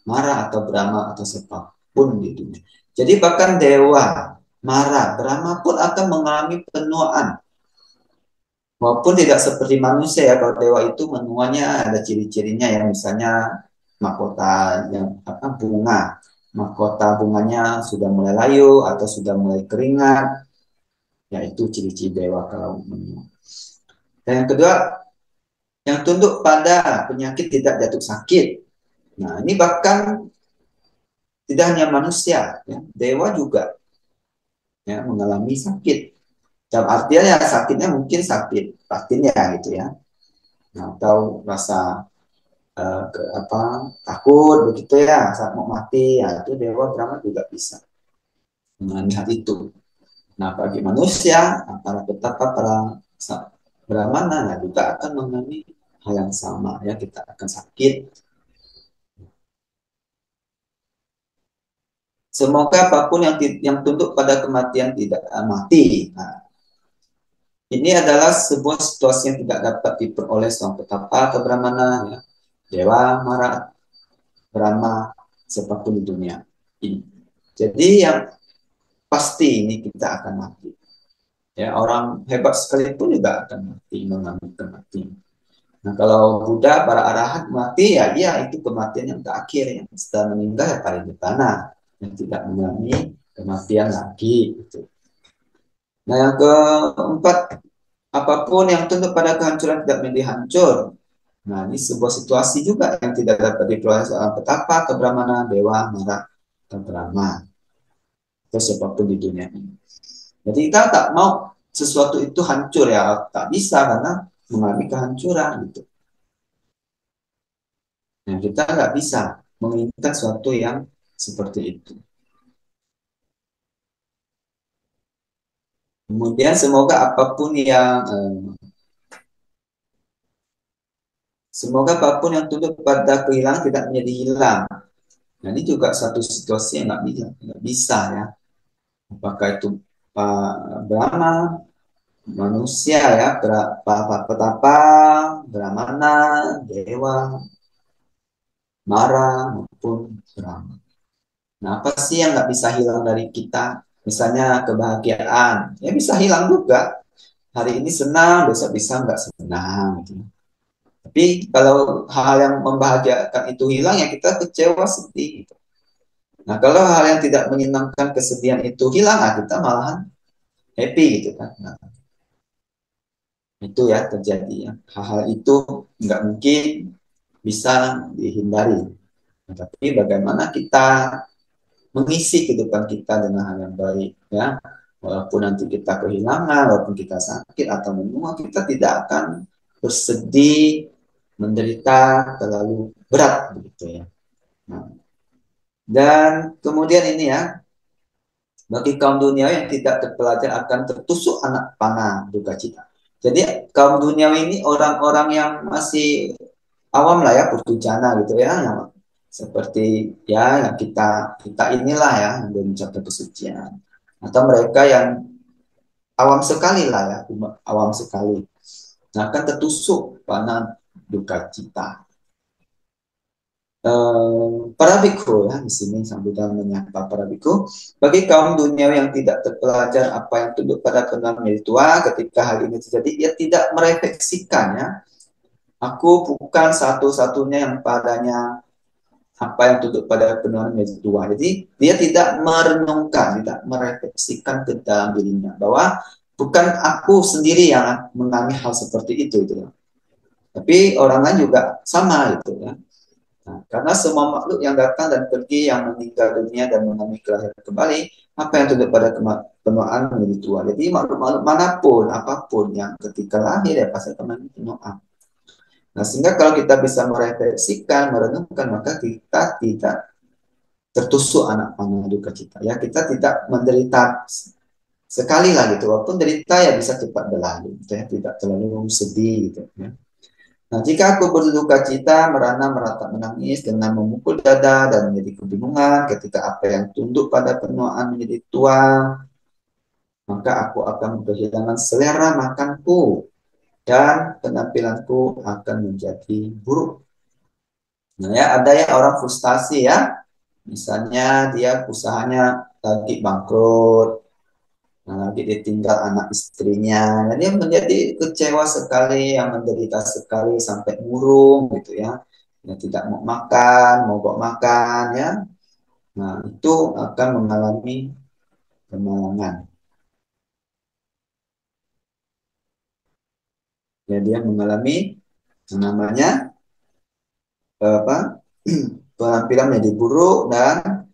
Speaker 1: mara atau brahma atau siapapun di dunia. Jadi bahkan dewa, mara, brahma pun akan mengalami penuaan. Maupun tidak seperti manusia ya, kalau dewa itu menuanya ada ciri-cirinya ya, misalnya mahkota yang apa bunga, mahkota bunganya sudah mulai layu atau sudah mulai keringat, ya itu ciri-ciri dewa kalau menua. Dan yang kedua, yang tunduk pada penyakit tidak jatuh sakit. Nah, ini bahkan tidak hanya manusia, ya, dewa juga ya mengalami sakit. Dalam artian ya sakitnya mungkin sakit batin ya gitu ya. Nah, atau rasa apa takut begitu ya saat mau mati ya itu dewa Brahma juga bisa melihat itu. Nah bagi manusia para petapa para Brahmana nah, juga akan mengalami hal yang sama ya kita akan sakit. Semoga apapun yang tunduk pada kematian tidak mati. Nah, ini adalah sebuah situasi yang tidak dapat diperoleh seorang petapa atau Brahmana ya. Dewa, Mara, Brahma, siapapun di dunia ini. Jadi yang pasti ini kita akan mati. Ya, orang hebat sekalipun juga akan mati, mengalami kematian. Nah, kalau Buddha, para arahat mati, ya dia itu kematian yang terakhir. Yang setelah meninggal, ya paling paripurna. Yang tidak mengalami kematian lagi. Gitu. Nah, yang keempat, apapun yang tunduk pada kehancuran tidak menjadi hancur. Nah, ini sebuah situasi juga yang tidak dapat diperoleh seorang petapa, atau brahmana, dewa, mara, atau brahma. Atau siapapun di dunia ini. Jadi kita tak mau sesuatu itu hancur ya, tak bisa karena mengalami kehancuran gitu. Nah, kita nggak bisa menginginkan sesuatu yang seperti itu. Kemudian semoga apapun yang tunduk pada kehilangan tidak menjadi hilang. Nah, ini juga satu situasi yang nggak bisa ya. Apakah itu Pak Brahma, manusia ya, petapa, Brahmana, dewa, Mara maupun Brahma. Nah, apa sih yang nggak bisa hilang dari kita? Misalnya kebahagiaan, ya bisa hilang juga. Hari ini senang, besok bisa nggak senang. Gitu. Tapi kalau hal yang membahagiakan itu hilang, ya kita kecewa, sedih. Gitu. Nah, kalau hal yang tidak menyenangkan kesedihan itu hilang, nah kita malahan happy gitu kan. Nah, itu ya terjadi ya. Hal-hal itu nggak mungkin bisa dihindari. Nah, tapi bagaimana kita mengisi kehidupan kita dengan hal yang baik ya. Walaupun nanti kita kehilangan, walaupun kita sakit atau menua, kita tidak akan bersedih, menderita terlalu berat begitu ya. Nah, dan kemudian ini ya, bagi kaum dunia yang tidak terpelajar akan tertusuk anak panah duka cita. Jadi kaum dunia ini orang-orang yang masih awam lah ya, putujana gitu ya, yang seperti ya yang kita kita inilah ya yang belum mencapai kesucian, atau mereka yang awam sekali lah ya, awam sekali. Nah, akan tertusuk panah duka cita. Para biku ya di sini sambil menyapa para biku, bagi kaum dunia yang tidak terpelajar apa yang tunduk pada kenalan tua, ketika hal ini terjadi ia tidak merefleksikan ya, aku bukan satu-satunya yang padanya apa yang tunduk pada kenalan tua. Jadi dia tidak merenungkan, tidak merefleksikan ke dalam dirinya bahwa bukan aku sendiri yang mengalami hal seperti itu gitu ya, tapi orang lain juga sama gitu ya. Nah, karena semua makhluk yang datang dan pergi, yang meninggal dunia dan mengalami kelahiran kembali, apa yang tunduk pada penuaan menjadi tua. Jadi makhluk-makhluk manapun, apapun yang ketika lahir ya pasti akan mengalami penuaan. Nah, sehingga kalau kita bisa merefleksikan, merenungkan, maka kita tidak tertusuk anak panah duka cita. Ya, kita tidak menderita sekali lah gitu. Walaupun derita ya bisa cepat berlalu, gitu ya, tidak terlalu sedih gitu ya. Nah, jika aku berduka cita, merana, meratap, menangis, dengan memukul dada dan menjadi kebingungan ketika apa yang tunduk pada penuaan menjadi tua, maka aku akan kehilangan selera makanku dan penampilanku akan menjadi buruk. Nah ya, ada ya orang frustasi ya, misalnya dia usahanya lagi bangkrut, nah, lagi ditinggal anak istrinya, dan dia menjadi kecewa sekali, yang menderita sekali sampai murung gitu ya. Ya tidak mau makan, mogok makan ya. Nah, itu akan mengalami kemalangan. Ya, dia mengalami yang namanya apa? Penampilan menjadi buruk dan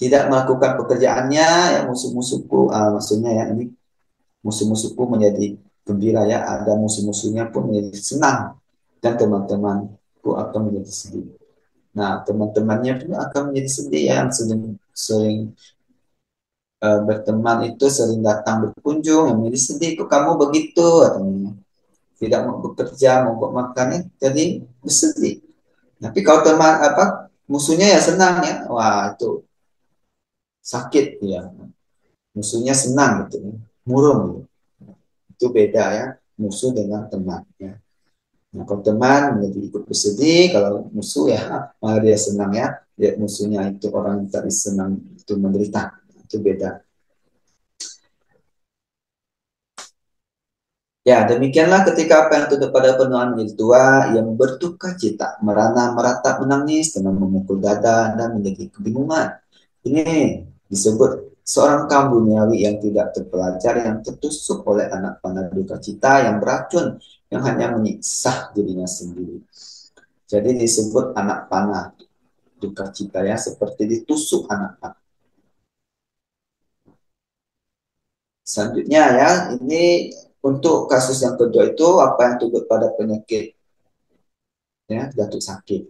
Speaker 1: tidak melakukan pekerjaannya ya, musuh-musuhku maksudnya ya ini musuh-musuhku menjadi gembira ya, ada musuh-musuhnya pun menjadi senang, dan teman-temanku akan menjadi sedih. Nah, teman-temannya pun akan menjadi sedih ya, yang sering berteman itu sering datang berkunjung, yang menjadi sedih, kok kamu begitu katanya, tidak mau bekerja, mau makan ya, jadi bersedih. Tapi kalau teman apa musuhnya ya senang ya, wah itu sakit ya, musuhnya senang gitu ya, murung gitu. Itu beda ya, musuh dengan teman ya. Nah, kalau teman menjadi ikut bersedih, kalau musuh ya malah dia senang ya, dia musuhnya itu orang yang tadi senang itu menderita, itu beda. Ya, demikianlah ketika apa yang tunduk pada penuaan menjadi tua, yang berduka cita, merana, meratap, menangis, dengan memukul dada, dan menjadi kebingungan. Ini disebut seorang kaum duniawi yang tidak terpelajar, yang tertusuk oleh anak panah duka cita, yang beracun, yang hanya menyiksa dirinya sendiri. Jadi disebut anak panah duka cita ya, seperti ditusuk anak panah. Selanjutnya ya, ini untuk kasus yang kedua itu apa yang tunduk pada penyakit ya, jatuh sakit.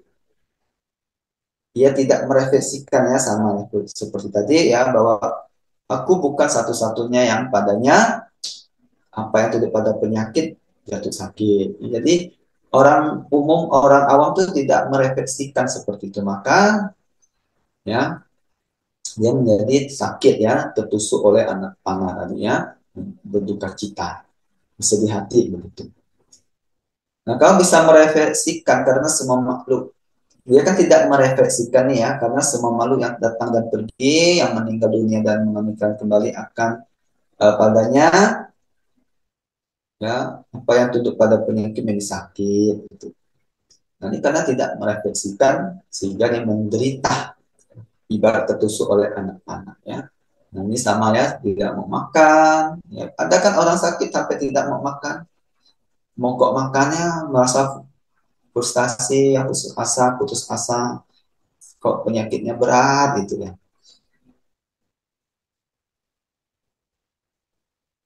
Speaker 1: Ia tidak merefleksikan ya, sama seperti tadi ya, bahwa aku bukan satu-satunya yang padanya apa yang tunduk pada penyakit jatuh sakit. Jadi orang umum, orang awam itu tidak merefleksikan seperti itu, maka ya dia menjadi sakit ya, tertusuk oleh anak panah tadi ya, berduka cita, bersedih hati begitu. Nah, kalau bisa merefleksikan, karena semua makhluk, dia kan tidak merefleksikan nih ya, karena semua makhluk yang datang dan pergi, yang meninggal dunia dan mengambilkan kembali akan padanya ya, apa yang tunduk pada penyakit menjadi sakit gitu. Nah, ini karena tidak merefleksikan sehingga dia menderita, ibarat tertusuk oleh anak-anak ya. Nah, ini sama ya, tidak mau makan. Ya, ada kan orang sakit sampai tidak mau makan. Mogok makannya merasa frustasi, putus asa, kok penyakitnya berat gitu ya.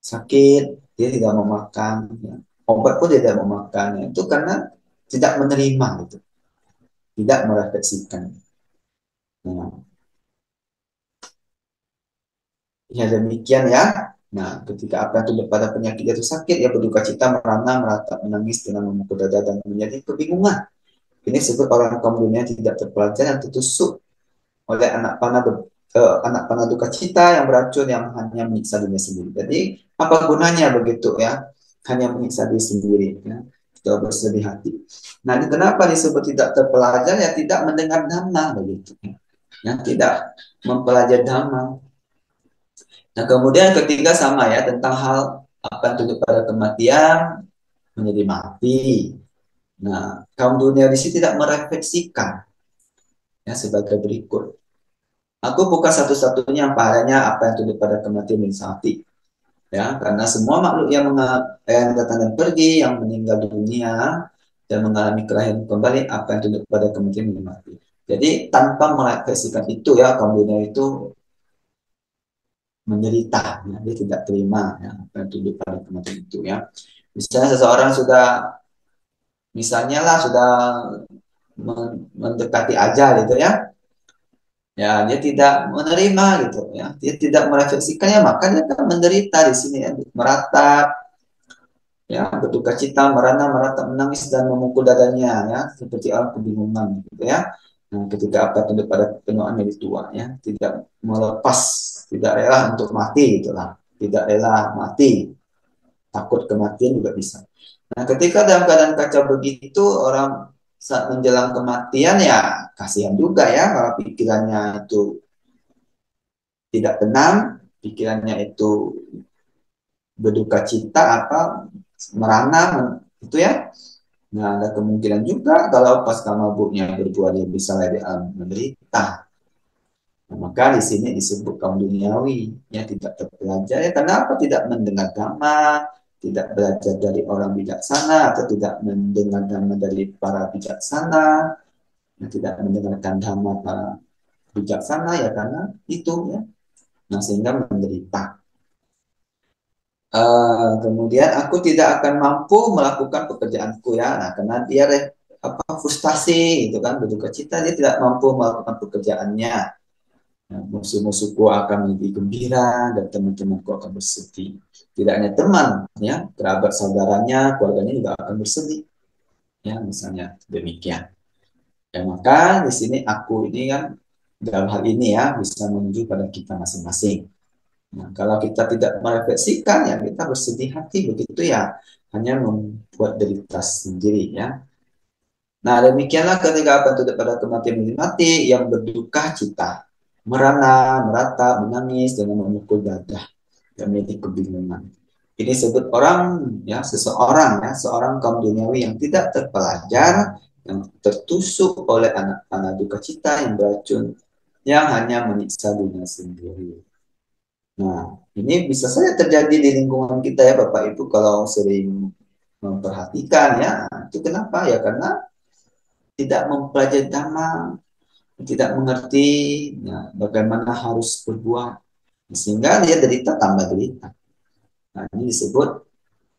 Speaker 1: Sakit, dia tidak mau makan. Ya. Obat pun dia tidak mau makan. Ya. Itu karena tidak menerima gitu, tidak merefleksikan. Nah, ya demikian ya. Nah, ketika apa yang tunduk pada penyakit itu sakit, ya berduka cita, merana, meratap, menangis dengan memukul dada dan menjadi kebingungan. Ini disebut orang kaum dunia tidak terpelajar yang tertusuk oleh anak panah duka cita yang beracun yang hanya menyiksa dirinya sendiri. Jadi apa gunanya begitu ya? Hanya menyiksa diri sendiri. Ya. Kita bersedih hati. Nah, ini kenapa disebut tidak terpelajar? Ya tidak mendengar dhamma begitu. Ya tidak mempelajari dhamma. Nah, kemudian ketiga sama ya tentang hal apa yang tunduk pada kematian menjadi mati. Nah, kaum dunia di sini tidak merefleksikan ya sebagai berikut. Aku bukan satu-satunya yang padanya apa yang tunduk pada kematian mensati. Ya, karena semua makhluk yang datang dan pergi, yang meninggal dunia dan mengalami kelahiran kembali, apa yang tunduk pada kematian mati. Jadi tanpa merefleksikan itu ya kaum dunia itu menderita, ya. Dia tidak terima ya, apa yang tunduk pada kematian itu ya. Misalnya seseorang sudah, misalnya lah sudah mendekati ajal gitu ya, ya dia tidak menerima gitu ya, dia tidak merefleksikannya, maka dia akan menderita di sini ya, meratap ya, berduka cita, merana, meratap, menangis dan memukul dadanya ya, seperti orang kebingungan gitu ya. Nah, ketika apa tunduk pada penuaan dari tua ya, tidak melepas, tidak rela untuk mati itulah, tidak rela mati, takut kematian juga bisa. Nah, ketika dalam keadaan kacau begitu, orang saat menjelang kematian ya kasihan juga ya kalau pikirannya itu tidak tenang, pikirannya itu berduka cita apa merana itu ya. Nah, ada kemungkinan juga kalau pasca mabuknya berbuat dia bisa lari alam menderita. Nah, maka di sini disebut kaum duniawi yang tidak terpelajar. Ya, kenapa tidak mendengar dhamma, tidak belajar dari orang bijaksana atau tidak mendengar dhamma dari para bijaksana, yang tidak mendengarkan dhamma para bijaksana ya karena itu ya. Nah, sehingga menderita. Kemudian aku tidak akan mampu melakukan pekerjaanku ya, nah, karena dia apa frustasi itu kan berduka cita dia tidak mampu melakukan pekerjaannya. Nah, musuh-musuhku akan lebih gembira dan teman-temanku akan bersedih. Tidak hanya teman ya, kerabat saudaranya, keluarganya juga akan bersedih ya, misalnya demikian. Ya maka di sini aku ini kan dalam hal ini ya bisa menuju pada kita masing-masing. Nah, kalau kita tidak merefleksikan ya kita bersedih hati begitu ya hanya membuat derita sendiri ya. Nah demikianlah ketika apa itu pada kematian mati yang berduka cita, merana, merata, menangis dengan memukul dada dan menjadi kebingungan. Ini disebut orang ya seseorang ya seorang kaum duniawi yang tidak terpelajar yang tertusuk oleh anak-anak duka cita yang beracun yang hanya menyiksa dirinya sendiri. Nah, ini bisa saja terjadi di lingkungan kita ya Bapak Ibu kalau sering memperhatikan ya. Itu kenapa? Ya karena tidak mempelajari dhamma, tidak mengerti ya, bagaimana harus berbuat. Sehingga dia derita tambah derita. Nah, ini disebut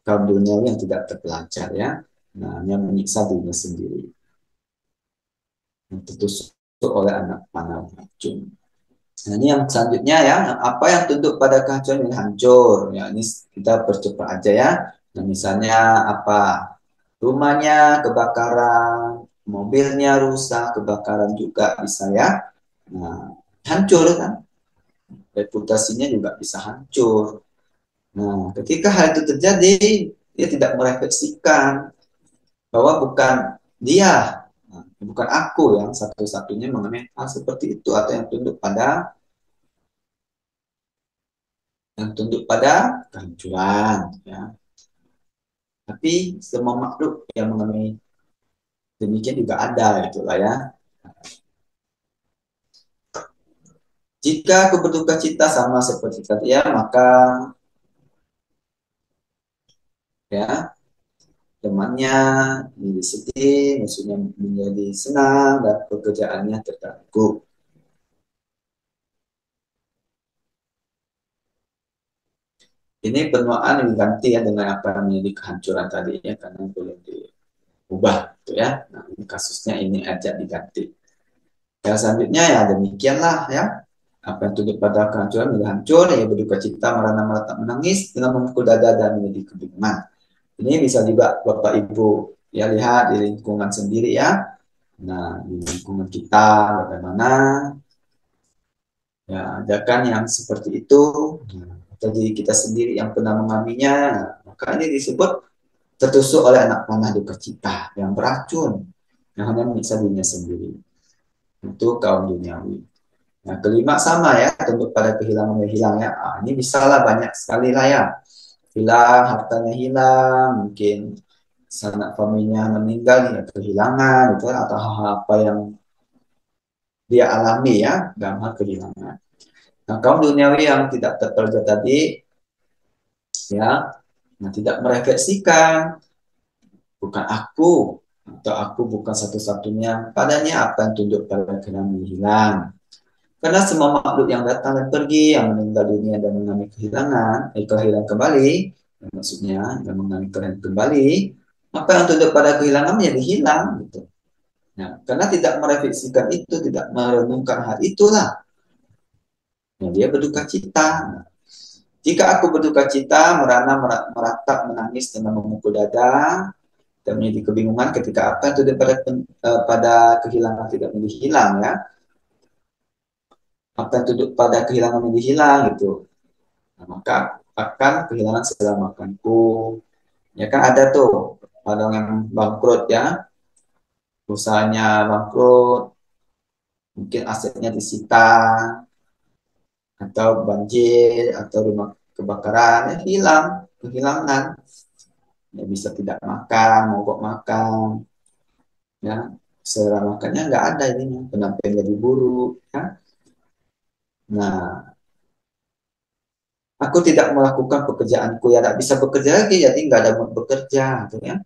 Speaker 1: kaum duniawi yang tidak terpelajar ya. Nah, yang menyiksa dirinya sendiri. Yang tertusuk oleh anak panah racun. Nah, ini yang selanjutnya ya, apa yang tunduk pada kehacauan yang hancur. Ya, ini kita percepat aja ya. Nah, misalnya apa? Rumahnya kebakaran, mobilnya rusak, kebakaran juga bisa ya. Nah, hancur kan? Reputasinya juga bisa hancur. Nah, ketika hal itu terjadi, dia tidak merefleksikan bahwa bukan dia, nah, bukan aku yang satu-satunya mengalami hal seperti itu atau yang tunduk pada kehancuran ya. Tapi semua makhluk yang mengalami demikian juga ada gitu lah ya. Jika aku berduka cita sama seperti tadi ya, maka ya temannya menjadi sedih, musuhnya menjadi senang, dan pekerjaannya terganggu. Ini penuaan diganti ya dengan apa yang menjadi kehancuran tadi ya, karena belum diubah gitu ya. Nah, ini kasusnya ini aja diganti. Ya selanjutnya ya demikianlah ya. Apa yang tunduk pada kehancuran menjadi hancur, ya berduka cita, merana, meratap, menangis dengan memukul dada dan menjadi kebingungan. Ini bisa juga Bapak Ibu ya lihat di lingkungan sendiri ya. Nah, di lingkungan kita bagaimana ya ajakan yang seperti itu. Nah, jadi kita sendiri yang pernah mengalaminya, maka ini disebut tertusuk oleh anak panah duka cita yang beracun yang hanya menyiksa dirinya sendiri. Itu kaum duniawi. Nah, kelima sama ya, tunduk pada kehilangan yang hilang ya. Ah, ini bisalah banyak sekali lah ya. Hilang, hartanya hilang, mungkin sanak familinya meninggal, ya kehilangan, itu atau hal-hal apa yang dia alami ya, dalam hal kehilangan. Nah, kaum duniawi yang tidak terpelajar tadi, ya, nah, tidak merefleksikan, bukan aku, atau aku bukan satu-satunya, padanya apa yang tunduk pada kehilangan hilang. Karena semua makhluk yang datang dan pergi, yang meninggal dunia dan mengalami kehilangan, kelahiran kembali, maksudnya yang mengalami kelahiran kembali, apa yang tunduk pada kehilangan menjadi hilang, gitu. Nah, karena tidak merefleksikan itu, tidak merenungkan hal itulah, nah, dia berduka cita. Nah, jika aku berduka cita, merana, meratap, menangis dengan memukul dada, dan menjadi kebingungan ketika apa yang tunduk pada kehilangan tidak menjadi hilang ya, apa yang tunduk pada kehilangan menjadi hilang gitu. Nah, maka akan kehilangan segala makanku. Ya kan ada tuh orang yang bangkrut ya, usahanya bangkrut, mungkin asetnya disita, atau banjir, atau rumah kebakaran, ya hilang, kehilangan. Ya bisa tidak makan, mogok makan, ya selera makannya nggak ada ini, penampilan jadi buruk, ya. Nah, aku tidak melakukan pekerjaanku ya, tidak bisa bekerja lagi, jadi nggak ada mood bekerja, gitu ya.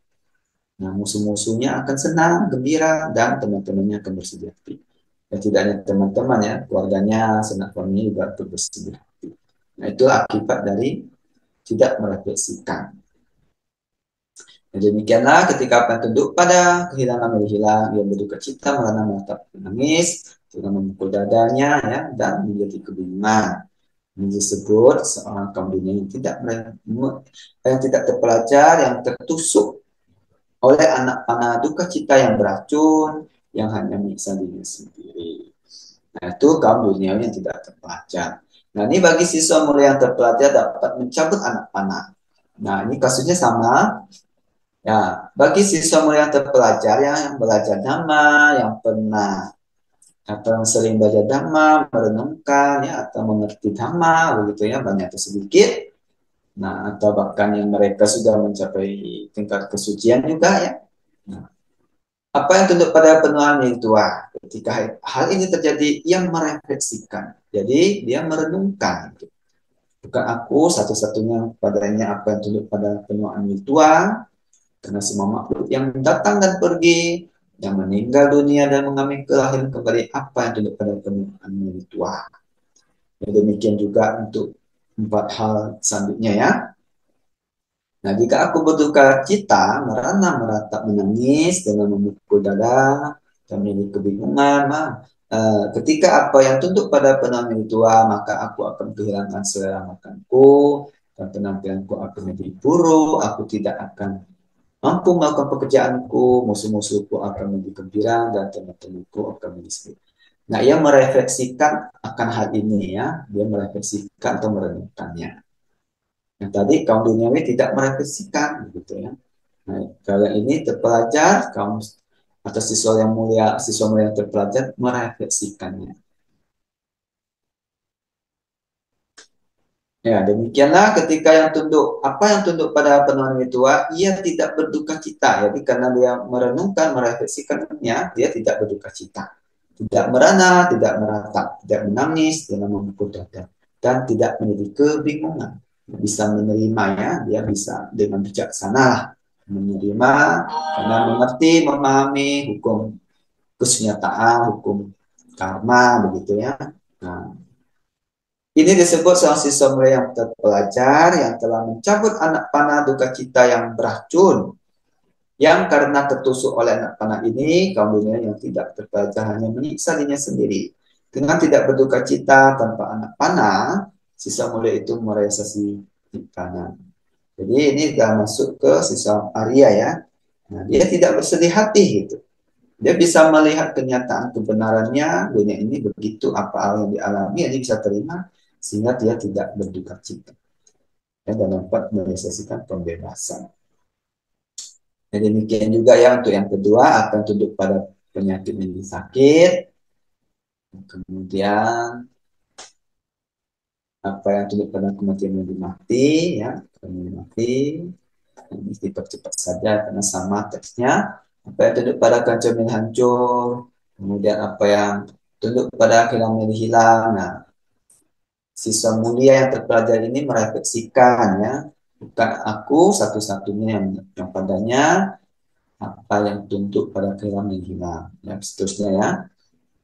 Speaker 1: Nah, musuh-musuhnya akan senang, gembira, dan teman-temannya akan bersedih hati. Ya, tidak hanya teman-teman ya, keluarganya, sanak famili juga akan bersedih hati. Nah, itu akibat dari tidak merefleksikan. Nah, demikianlah ketika apa yang tunduk pada kehilangan menjadi hilang, ia berduka cita, merana, menatap, menangis, dengan memukul dadanya, ya, dan menjadi kebingungan. Ini disebut seorang kaum dunia yang tidak terpelajar, yang tertusuk oleh anak panah duka cita yang beracun, yang hanya menyiksa dirinya sendiri. Nah, itu kaum duniawi yang tidak terpelajar. Nah, ini bagi siswa mulia yang terpelajar dapat mencabut anak panah. Nah, ini kasusnya sama. Ya, bagi siswa mulia yang terpelajar yang belajar dhamma, yang pernah atau yang sering belajar dhamma, merenungkan ya atau mengerti dhamma begitu ya, banyak atau sedikit. Nah, atau bahkan yang mereka sudah mencapai tingkat kesucian juga ya. Nah, apa yang tunduk pada penuaan yang tua? Ketika hal ini terjadi, yang merefleksikan. Jadi dia merenungkan. Bukan aku satu-satunya padanya apa yang tunduk pada penuaan yang tua, karena semua makhluk yang datang dan pergi, yang meninggal dunia dan mengalami kelahiran kembali, apa yang tunduk pada penuaan yang tua. Ya, demikian juga untuk empat hal selanjutnya ya. Nah, jika aku berduka cita, merana, meratap, menangis, dengan memukul dada, dan menjadi kebingungan, ketika apa yang tunduk pada penampilan tua, maka aku akan kehilangan selera makanku, dan penampilanku akan menjadi buruk, aku tidak akan mampu melakukan pekerjaanku, musuh-musuhku akan menjadi gembira, dan teman-temanku akan menjadi sedih. Nah, ia merefleksikan akan hal ini ya, dia merefleksikan atau merenungkannya. Yang tadi kaum duniawi tidak merefleksikan gitu ya. Nah, kalau ini terpelajar, kaum atau siswa mulia yang terpelajar merefleksikannya. Ya, demikianlah ketika yang tunduk, apa yang tunduk pada penuhan tua, ia tidak berduka cita. Jadi karena dia merenungkan, merefleksikannya, dia tidak berduka cita. tidak merana, tidak meratap, tidak menangis dengan memukul dada, dan tidak menjadi kebingungan. Bisa menerima ya, dia bisa dengan bijaksana lah menerima karena mengerti, memahami hukum kesenyataan, hukum karma begitu ya. Nah, ini disebut seorang siswa mulia yang terpelajar yang telah mencabut anak panah duka cita yang beracun, yang karena tertusuk oleh anak panah ini, kaum dunia yang tidak terpelajar hanya menyiksa dirinya sendiri. Dengan tidak berduka cita tanpa anak panah, siswa mulia itu merealisasi kanan. Jadi ini sudah masuk ke siswa Arya ya. Nah, dia tidak bersedih hati gitu. Dia bisa melihat kenyataan kebenarannya, dunia ini begitu, apa yang dialami, dia bisa terima, sehingga dia tidak berduka cita. Ya, dan dapat merealisasikan pembebasan. Jadi demikian juga ya untuk yang kedua, akan tunduk pada penyakit yang sakit, kemudian apa yang tunduk pada kematian yang mati, ya, mati, ini dipercepat saja karena sama teksnya. Apa yang tunduk pada kancam yang hancur, kemudian apa yang tunduk pada kilang yang hilang. Nah, siswa mulia yang terpelajar ini merefleksikan ya, bukan aku satu-satunya yang padanya apa yang tunduk pada kehilangan yang hilang, dan seterusnya ya.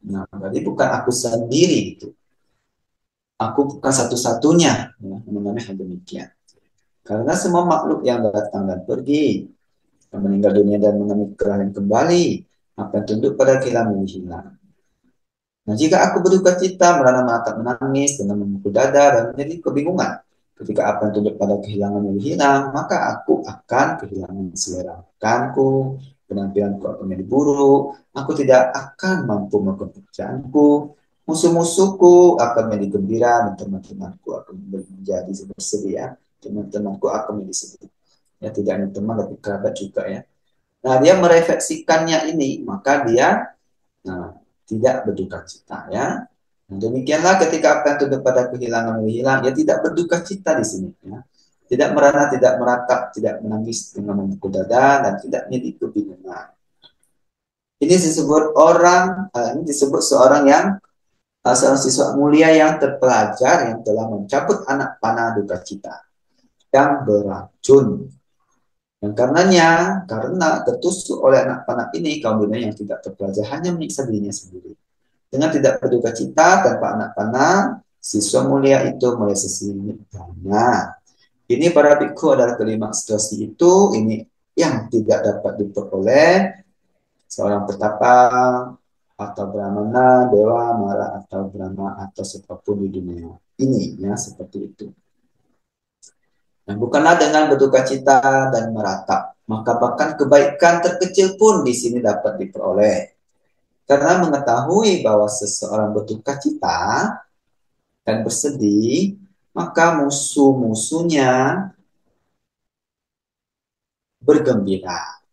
Speaker 1: Nah, berarti bukan aku sendiri itu. Aku bukan satu-satunya, ya, mengenai hal demikian. Karena semua makhluk yang datang dan pergi, yang meninggal dunia dan mengalami kelahiran kembali, akan tunduk pada kehilangan yang hilang. Nah, jika aku berduka cita, merana menatap menangis, dengan memukul dada, dan menjadi kebingungan, ketika apa yang tunduk pada kehilangan yang hilang, maka aku akan kehilangan selera makanku, penampilanku akan menjadi buruk, aku tidak akan mampu melakukan pekerjaanku, musuh-musuhku akan menjadi gembira, dan teman-temanku akan menjadi bersedih ya. Teman-temanku akan menjadi sedih. Ya, tidak hanya teman, tapi kerabat juga ya. Nah, dia merefleksikannya ini, maka dia nah, tidak berduka cita ya. Nah, demikianlah ketika apa yang tunduk pada kehilangan hilang, ya tidak berduka cita di sini ya. Tidak merana, tidak meratap, tidak menangis dengan memukul dada, dan tidak menjadi kebingungan. Ini disebut ini disebut seorang yang seorang siswa mulia yang terpelajar yang telah mencabut anak panah duka cita yang beracun. Dan karena tertusuk oleh anak panah ini, kaum dunia yang tidak terpelajar hanya menyiksa dirinya sendiri. Dengan tidak berduka cita tanpa anak panah, siswa mulia itu merealisasi nibbana. Ini para biksu adalah kelima situasi itu, ini yang tidak dapat diperoleh seorang petapa atau brahmana, dewa, mara atau brahma atau siapapun di dunia ini ya, seperti itu. Dan bukanlah dengan berduka cita dan meratap, maka bahkan kebaikan terkecil pun di sini dapat diperoleh. Karena mengetahui bahwa seseorang berduka cita dan bersedih, maka musuh-musuhnya bergembira.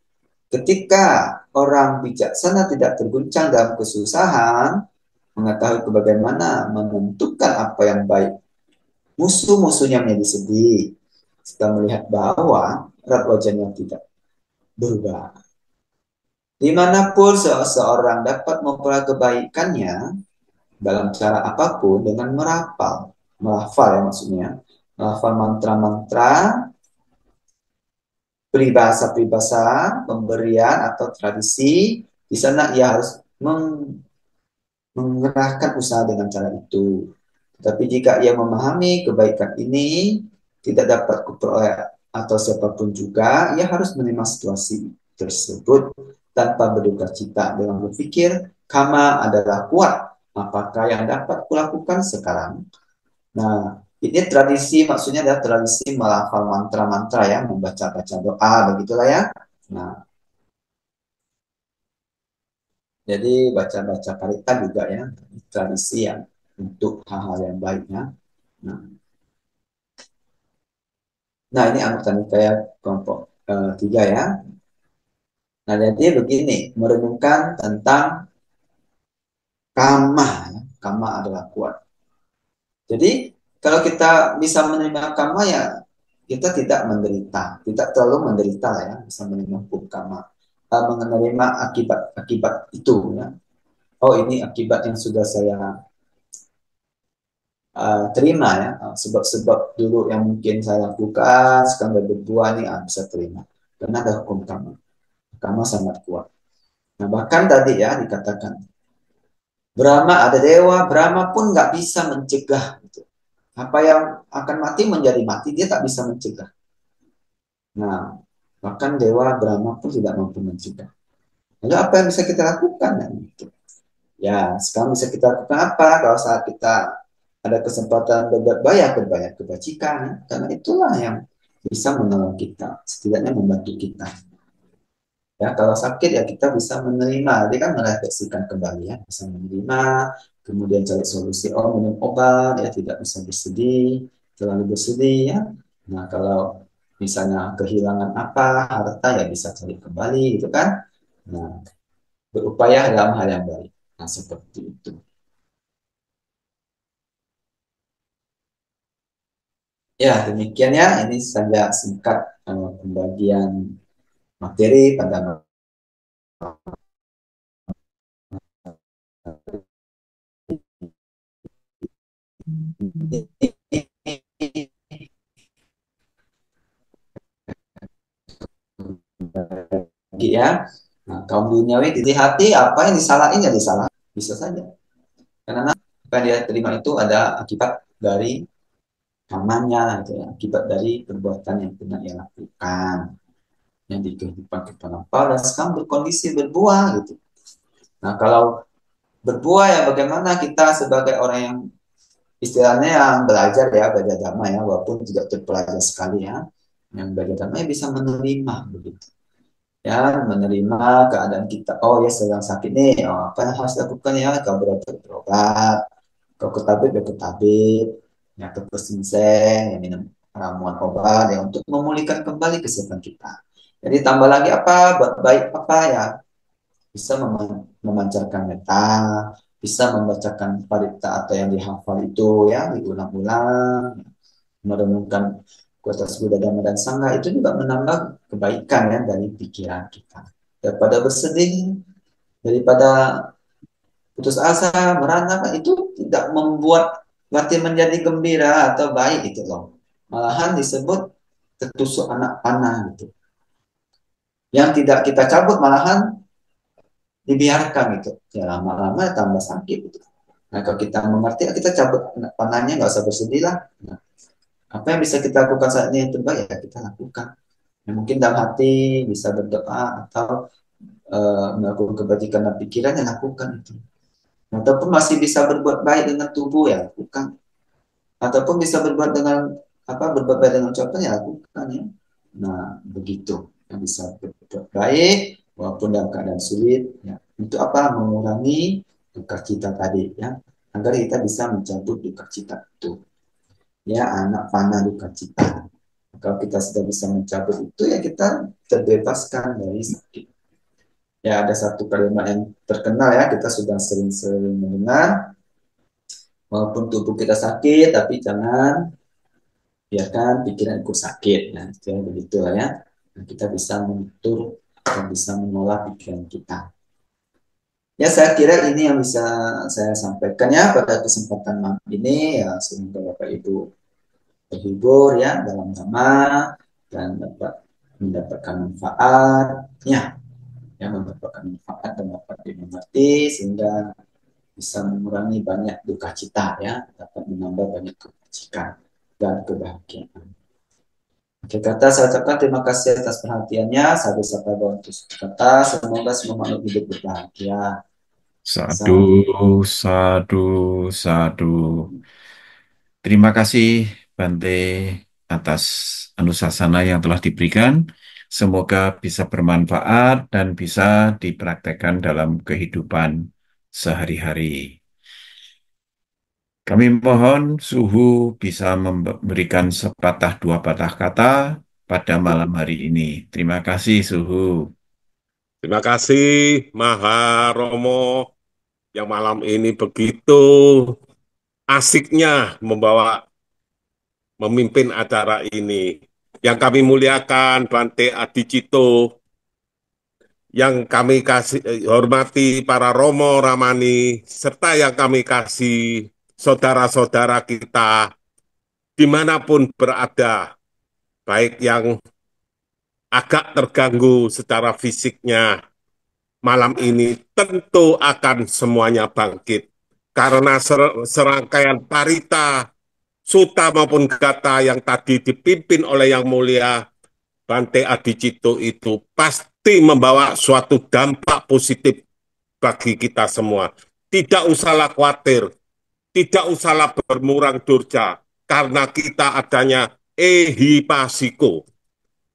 Speaker 1: Ketika orang bijaksana tidak terguncang dalam kesusahan, mengetahui bagaimana menentukan apa yang baik, musuh-musuhnya menjadi sedih. Setelah melihat bahwa raut wajahnya tidak berubah. Dimanapun seseorang dapat memperoleh kebaikannya dalam cara apapun dengan melafal ya maksudnya, melafal mantra-mantra, peribahasa-peribahasa, pemberian atau tradisi, di sana ia harus mengerahkan usaha dengan cara itu. Tetapi jika ia memahami kebaikan ini tidak dapat kuperoleh atau siapapun juga, ia harus menerima situasi tersebut tanpa berduka cita dengan berpikir, karma adalah kuat, apakah yang dapat kulakukan sekarang? Nah, ini tradisi maksudnya adalah tradisi melafal mantra-mantra ya, membaca-baca doa, begitulah ya. Nah, jadi baca-baca parita juga ya, tradisi yang untuk hal-hal yang baiknya. Nah, ini anggota nikaya kelompok tiga ya. Nah, jadi begini, merenungkan tentang kama. Ya. Kama adalah kuat. Jadi, kalau kita bisa menerima kama ya, kita tidak menderita. Tidak terlalu menderita lah ya, bisa menerima hukum kama. Menerima akibat-akibat itu ya. oh ini akibat yang sudah saya terima ya. Sebab-sebab dulu yang mungkin saya lakukan sekarang berbuah nih bisa terima karena ada hukum karma. Karma sangat kuat. Nah bahkan tadi ya dikatakan Brahma ada dewa, Brahma pun nggak bisa mencegah gitu. Apa yang akan mati menjadi mati, dia tak bisa mencegah. Nah bahkan dewa Brahma pun tidak mampu mencegah. Lalu apa yang bisa kita lakukan? Nah, gitu. Ya sekarang bisa kita lakukan apa kalau saat kita ada kesempatan berbuat baik, berbanyak kebajikan, ya? Karena itulah yang bisa menolong kita, setidaknya membantu kita. Ya, kalau sakit ya kita bisa menerima, dia kan merefleksikan kembali ya, bisa menerima, kemudian cari solusi, oh minum obat, ya tidak bisa bersedih, terlalu bersedih ya. Nah, kalau misalnya kehilangan apa, harta ya bisa cari kembali gitu kan. Nah, berupaya dalam hal yang baik. Nah, seperti itu. Ya, demikian ya, ini saja singkat pembagian materi pada pagi ya. Nah, kaum duniawi di hati apa yang disalahin ya disalahin, bisa saja. Karena apa yang dia terima itu ada akibat dari amannya, gitu ya. Akibat dari perbuatan yang pernah ia lakukan yang di kehidupan kita lampau dan sekarang berkondisi berbuah gitu. Nah kalau berbuah ya bagaimana kita sebagai orang yang istilahnya yang belajar ya belajar agama ya walaupun tidak terpelajar sekali ya yang belajar agama ya bisa menerima begitu ya menerima keadaan kita oh ya sedang sakit nih oh, apa yang harus lakukan ya kalau berobat kalau ke tabib ya ke tabib ya ke pesengseng ya minum ramuan obat ya untuk memulihkan kembali kesehatan kita jadi tambah lagi apa buat baik apa ya bisa memancarkan meta bisa membacakan parita atau yang dihafal itu ya diulang-ulang merenungkan kualitas Buddha Dhamma dan Sangha itu juga menambah kebaikan ya dari pikiran kita daripada bersedih daripada putus asa merana itu tidak membuat batin menjadi gembira atau baik gitu loh malahan disebut tertusuk anak panah gitu yang tidak kita cabut malahan dibiarkan gitu ya lama-lama tambah sakit gitu nah kalau kita mengerti kita cabut anak panahnya nggak usah bersedih lah nah, apa yang bisa kita lakukan saat ini yang terbaik ya kita lakukan ya, mungkin dalam hati bisa berdoa atau melakukan kebajikan dan pikiran yang lakukan itu ataupun masih bisa berbuat baik dengan tubuh ya lakukan ataupun bisa berbuat dengan apa berbuat baik dengan ucapan ya lakukan ya nah begitu yang bisa berbuat baik walaupun dalam keadaan sulit ya untuk apa mengurangi duka cita tadi ya agar kita bisa mencabut duka cita itu ya anak panah duka cita kalau kita sudah bisa mencabut itu ya kita terbebaskan dari sakit ya ada satu kalimat yang terkenal ya kita sudah sering-sering mendengar walaupun tubuh kita sakit tapi jangan biarkan pikiran ikut sakit nah jadi begitulah ya nah, kita bisa mengatur dan bisa mengolah pikiran kita ya saya kira ini yang bisa saya sampaikan ya pada kesempatan malam ini ya semoga Bapak Ibu terhibur ya dalam nama dan dapat mendapatkan manfaatnya ya mendapatkan manfaat dan dapat dimengerti sehingga bisa mengurangi banyak duka cita ya dapat menambah banyak kebajikan dan kebahagiaan. Oke, kata saya ucapkan terima kasih atas perhatiannya. Saya bisa untuk kata. Semoga semua makhluk hidup berbahagia.
Speaker 2: Sadu,
Speaker 1: Sadu.
Speaker 2: sadu, sadu. Terima kasih Bante atas anusasana yang telah diberikan. Semoga bisa bermanfaat dan bisa dipraktekkan dalam kehidupan sehari-hari. Kami mohon Suhu bisa memberikan sepatah dua patah kata pada malam hari ini. Terima kasih Suhu.
Speaker 4: Terima kasih Maharomo yang malam ini begitu asiknya memimpin acara ini. Yang kami muliakan Bante Adicito, yang kami kasih hormati para Romo Ramani, serta yang kami kasih saudara-saudara kita dimanapun berada, baik yang agak terganggu secara fisiknya, malam ini tentu akan semuanya bangkit. Karena serangkaian parita, suta maupun gata yang tadi dipimpin oleh Yang Mulia Bante Adicito itu pasti membawa suatu dampak positif bagi kita semua. Tidak usahlah khawatir, tidak usahlah bermurang durja, karena kita adanya ehipasiko.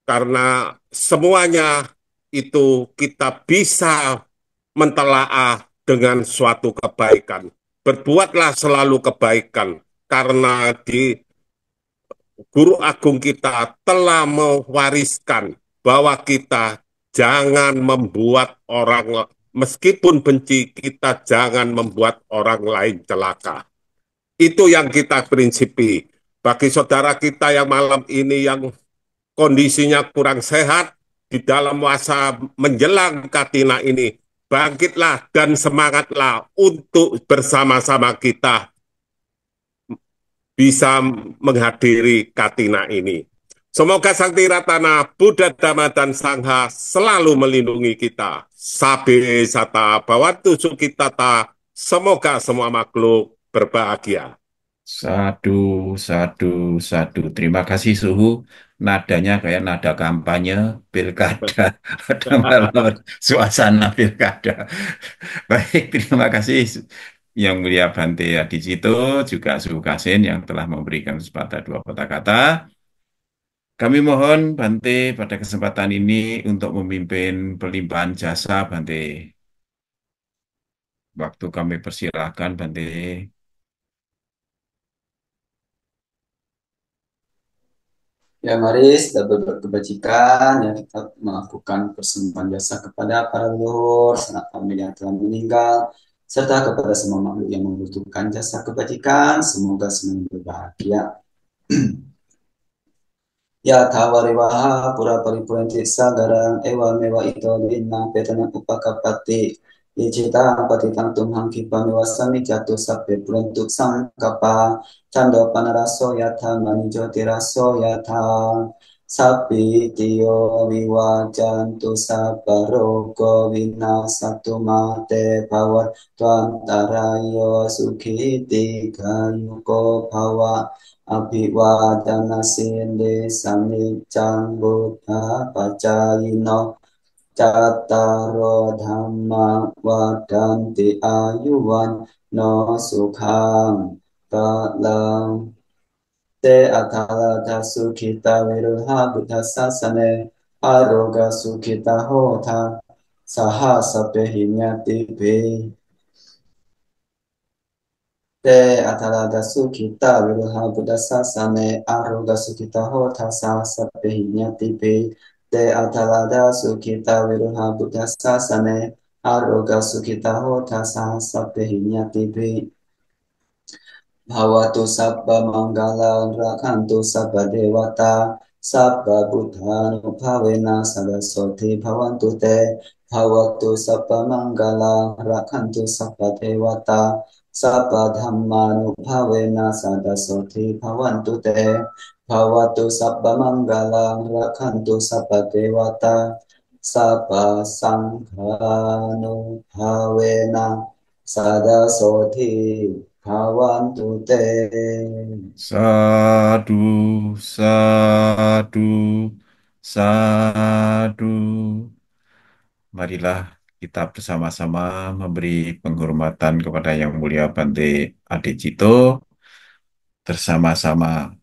Speaker 4: Karena semuanya itu kita bisa mentelaah dengan suatu kebaikan. Berbuatlah selalu kebaikan, karena di Guru Agung kita telah mewariskan bahwa kita jangan membuat orang, meskipun benci, kita jangan membuat orang lain celaka. Itu yang kita prinsipi. Bagi saudara kita yang malam ini yang kondisinya kurang sehat, di dalam masa menjelang Katina ini, bangkitlah dan semangatlah untuk bersama-sama kita bisa menghadiri Katina ini. Semoga Sang Tiratana, Buddha, Dhamma, dan Sangha selalu melindungi kita. Sabe sata bawantu sukitata, semoga semua makhluk berbahagia.
Speaker 2: Sadu, sadu, sadu. Terima kasih Suhu. Nadanya kayak nada kampanye pilkada. Ada malam suasana pilkada. Baik, terima kasih Yang Mulia Bante Adicito, juga Suhu Kasin yang telah memberikan kesempatan dua kata-kata. Kami mohon Bante pada kesempatan ini untuk memimpin pelimpahan jasa Bante. Waktu kami persilahkan Bante.
Speaker 1: Ya, mari kita berbuat kebajikan, ya kita melakukan persembahan jasa kepada para leluhur, sanak famili yang telah meninggal, serta kepada semua makhluk yang membutuhkan jasa kebajikan. Semoga semuanya berbahagia. Ya tawariwaha pura paripurenti sagarang ewa mewa ito binna petana upakapati icita patitang tumhang kipa mewa sami jatuh sape purentuk sangkapa cando panaraso yata manijo tiraso yata sapi tiyo viwajantu sabarogo vina satu mate pawat tuantarayo sukhiti gayuko bawa Abhiwadana sinde samicang buddha pacayino cattaro dhamma wadanti ayuwan no sukhang palang te atalata sukhita viruha buddha sasane aroga sukhita hota sahasape hinyati be te atalada sukita viruha buddha sasane aroga sukita hota sasapehinya tipe te atalada sukita viruha buddha sasane aroga sukita hota sasapehinya tipe Bhavatu sabba manggala rakhantu sabba dewata sabba buddhanupavena saraswati bhavantu te Bhavatu sabba manggala rakhantu sabba dewata sabba dhammanupavena saraswati bhavantu te Bhavatu sabba manggala rakhantu sabba dewata sabba sanghanupavena saraswati Bhavantu te.
Speaker 2: Sadu, sadu, sadu. Marilah kita bersama-sama memberi penghormatan kepada Yang Mulia Bante Adicito bersama-sama.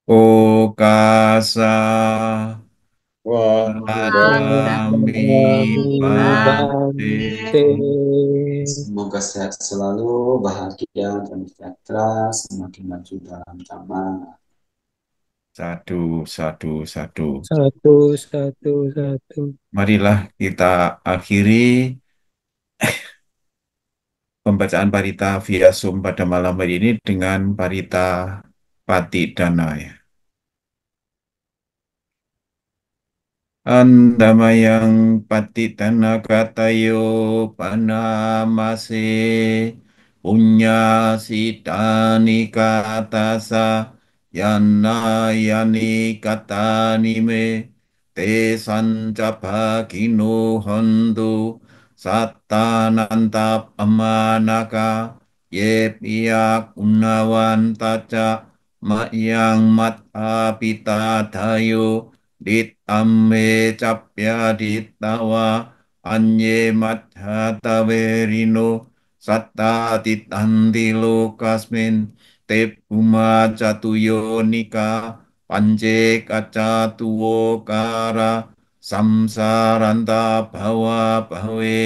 Speaker 2: Okasa Padami
Speaker 5: Padami
Speaker 2: Bante.
Speaker 5: Bante.
Speaker 1: Semoga sehat selalu, bahagia dan sejahtera, semakin maju dalam dhamma.
Speaker 2: Sadu, sadu, sadu.
Speaker 5: Satu, satu, satu.
Speaker 2: Marilah kita akhiri pembacaan parita via Zoom pada malam hari ini dengan parita Pati Dana ya. Andamayang patitana katayo panamase punya sitani katasa yana yani katanime te sancapa kino hondo satananta amanaka ye piak unawan taca mayang mat apita dayo dit amme capya ditawa anye madhata verino satta titandilo kasmin te puma catuyo nika pance kaca tuwo kara samsaranta bhawa bhawe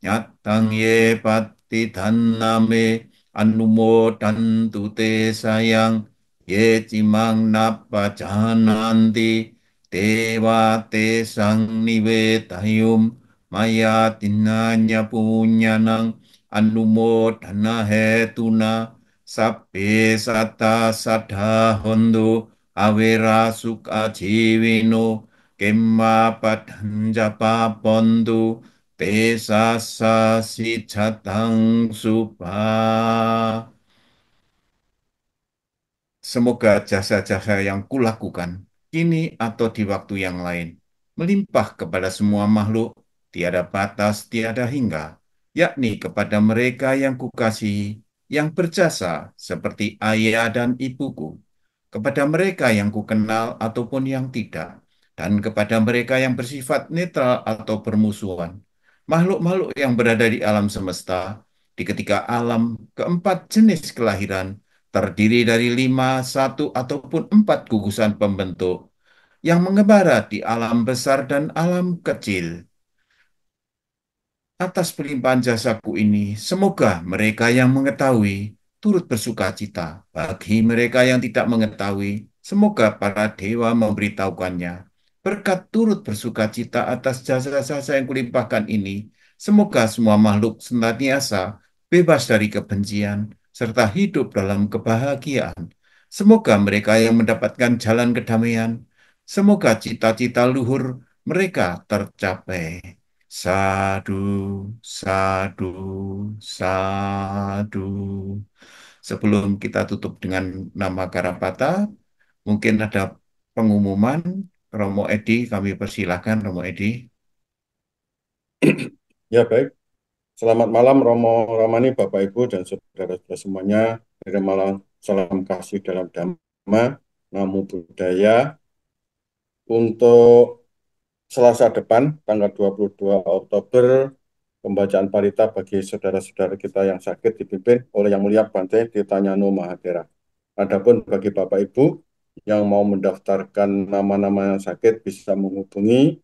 Speaker 2: nyatang ye pati dhaname anumo dantu te sayang ye cimang napa jananti Dewa tesang nivetayum maya tinanya punyanang anumodana hetuna sabbe sata sadha hondo avera sukha jivino kemma padhanjapa pondu tesa sasi jatang subha. Semoga jasa-jasa yang kulakukan kini atau di waktu yang lain melimpah kepada semua makhluk, tiada batas, tiada hingga, yakni kepada mereka yang kukasihi, yang berjasa seperti ayah dan ibuku, kepada mereka yang kukenal ataupun yang tidak, dan kepada mereka yang bersifat netral atau bermusuhan, makhluk-makhluk yang berada di alam semesta, di ketika alam keempat jenis kelahiran, terdiri dari 5, 1, ataupun 4 gugusan pembentuk yang mengembara di alam besar dan alam kecil. Atas pelimpahan jasaku ini, semoga mereka yang mengetahui turut bersuka cita. Bagi mereka yang tidak mengetahui, semoga para dewa memberitahukannya. Berkat turut bersuka cita atas jasa-jasa yang kulimpahkan ini, semoga semua makhluk senantiasa bebas dari kebencian, serta hidup dalam kebahagiaan. Semoga mereka yang mendapatkan jalan kedamaian, semoga cita-cita luhur mereka tercapai. Sadu, sadu, sadu. Sebelum kita tutup dengan nama Karapata, mungkin ada pengumuman. Romo Edi, kami persilahkan Romo Edi.
Speaker 6: Ya baik, selamat malam Romo Ramani, Bapak Ibu dan saudara-saudara semuanya. Dari malam salam kasih dalam Dhamma, namo Buddhaya. Untuk Selasa depan, tanggal 22 Oktober, pembacaan parita bagi saudara-saudara kita yang sakit dipimpin oleh Yang Mulia Bante Tirtanyano Mahadera. Adapun bagi Bapak Ibu yang mau mendaftarkan nama-nama yang sakit bisa menghubungi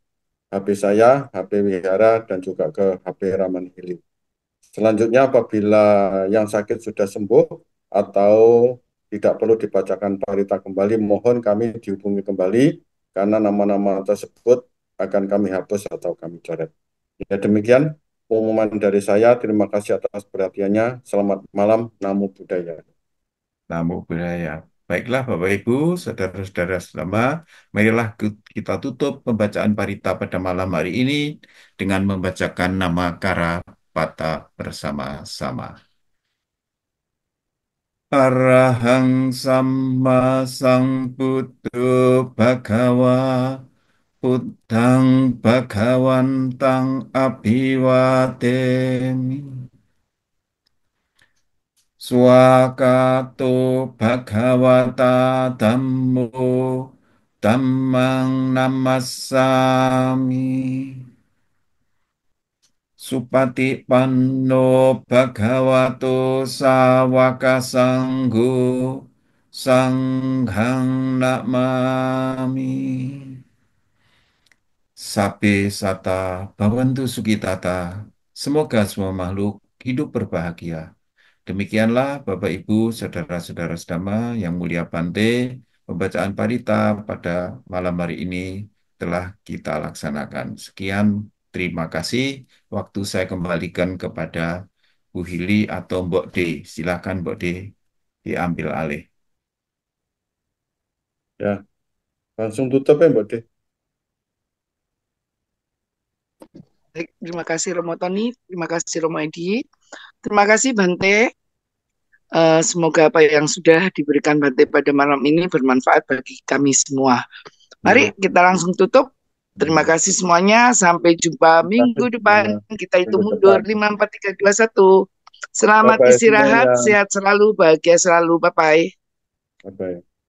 Speaker 6: HP saya, HP Wihara, dan juga ke HP Raman Hili. Selanjutnya apabila yang sakit sudah sembuh atau tidak perlu dibacakan parita kembali, mohon kami dihubungi kembali karena nama-nama tersebut akan kami hapus atau kami coret. Ya demikian pengumuman dari saya. Terima kasih atas perhatiannya. Selamat malam. Namo Buddhaya.
Speaker 2: Namo Buddhaya. Baiklah Bapak Ibu, saudara-saudara selama, marilah kita tutup pembacaan parita pada malam hari ini dengan membacakan nama Karapata bersama-sama. Arahang Samma Sambuddho Bhagawa Buddhang Bhagawantang Abhiwademi Swakato Bhagawata Dhammo Dhammang Namassami Supati Panno Bhagavato Sawaka Sangho Sanghang Namami Sabe Sata Bhavantu Sukitata. Semoga semua makhluk hidup berbahagia. Demikianlah Bapak Ibu, saudara-saudara sedama yang mulia Bante, pembacaan parita pada malam hari ini telah kita laksanakan. Sekian, terima kasih. Waktu saya kembalikan kepada Bu Hili atau Mbok D. Silakan Mbok D diambil alih.
Speaker 6: Ya, langsung tutup ya Mbak De.
Speaker 7: Baik, terima kasih Romo Tony, terima kasih Romo Edi, terima kasih Bante. Semoga apa yang sudah diberikan Bante pada malam ini bermanfaat bagi kami semua. Mari kita langsung tutup. Terima kasih semuanya. Sampai jumpa minggu depan. Kita itu
Speaker 6: Minggu
Speaker 7: mundur.
Speaker 6: depan.
Speaker 7: 5, 4, 3, 2, 1. Selamat
Speaker 6: Bye-bye
Speaker 7: istirahat.
Speaker 6: semuanya.
Speaker 7: Sehat selalu. Bahagia selalu. Bye-bye.
Speaker 6: Bye-bye.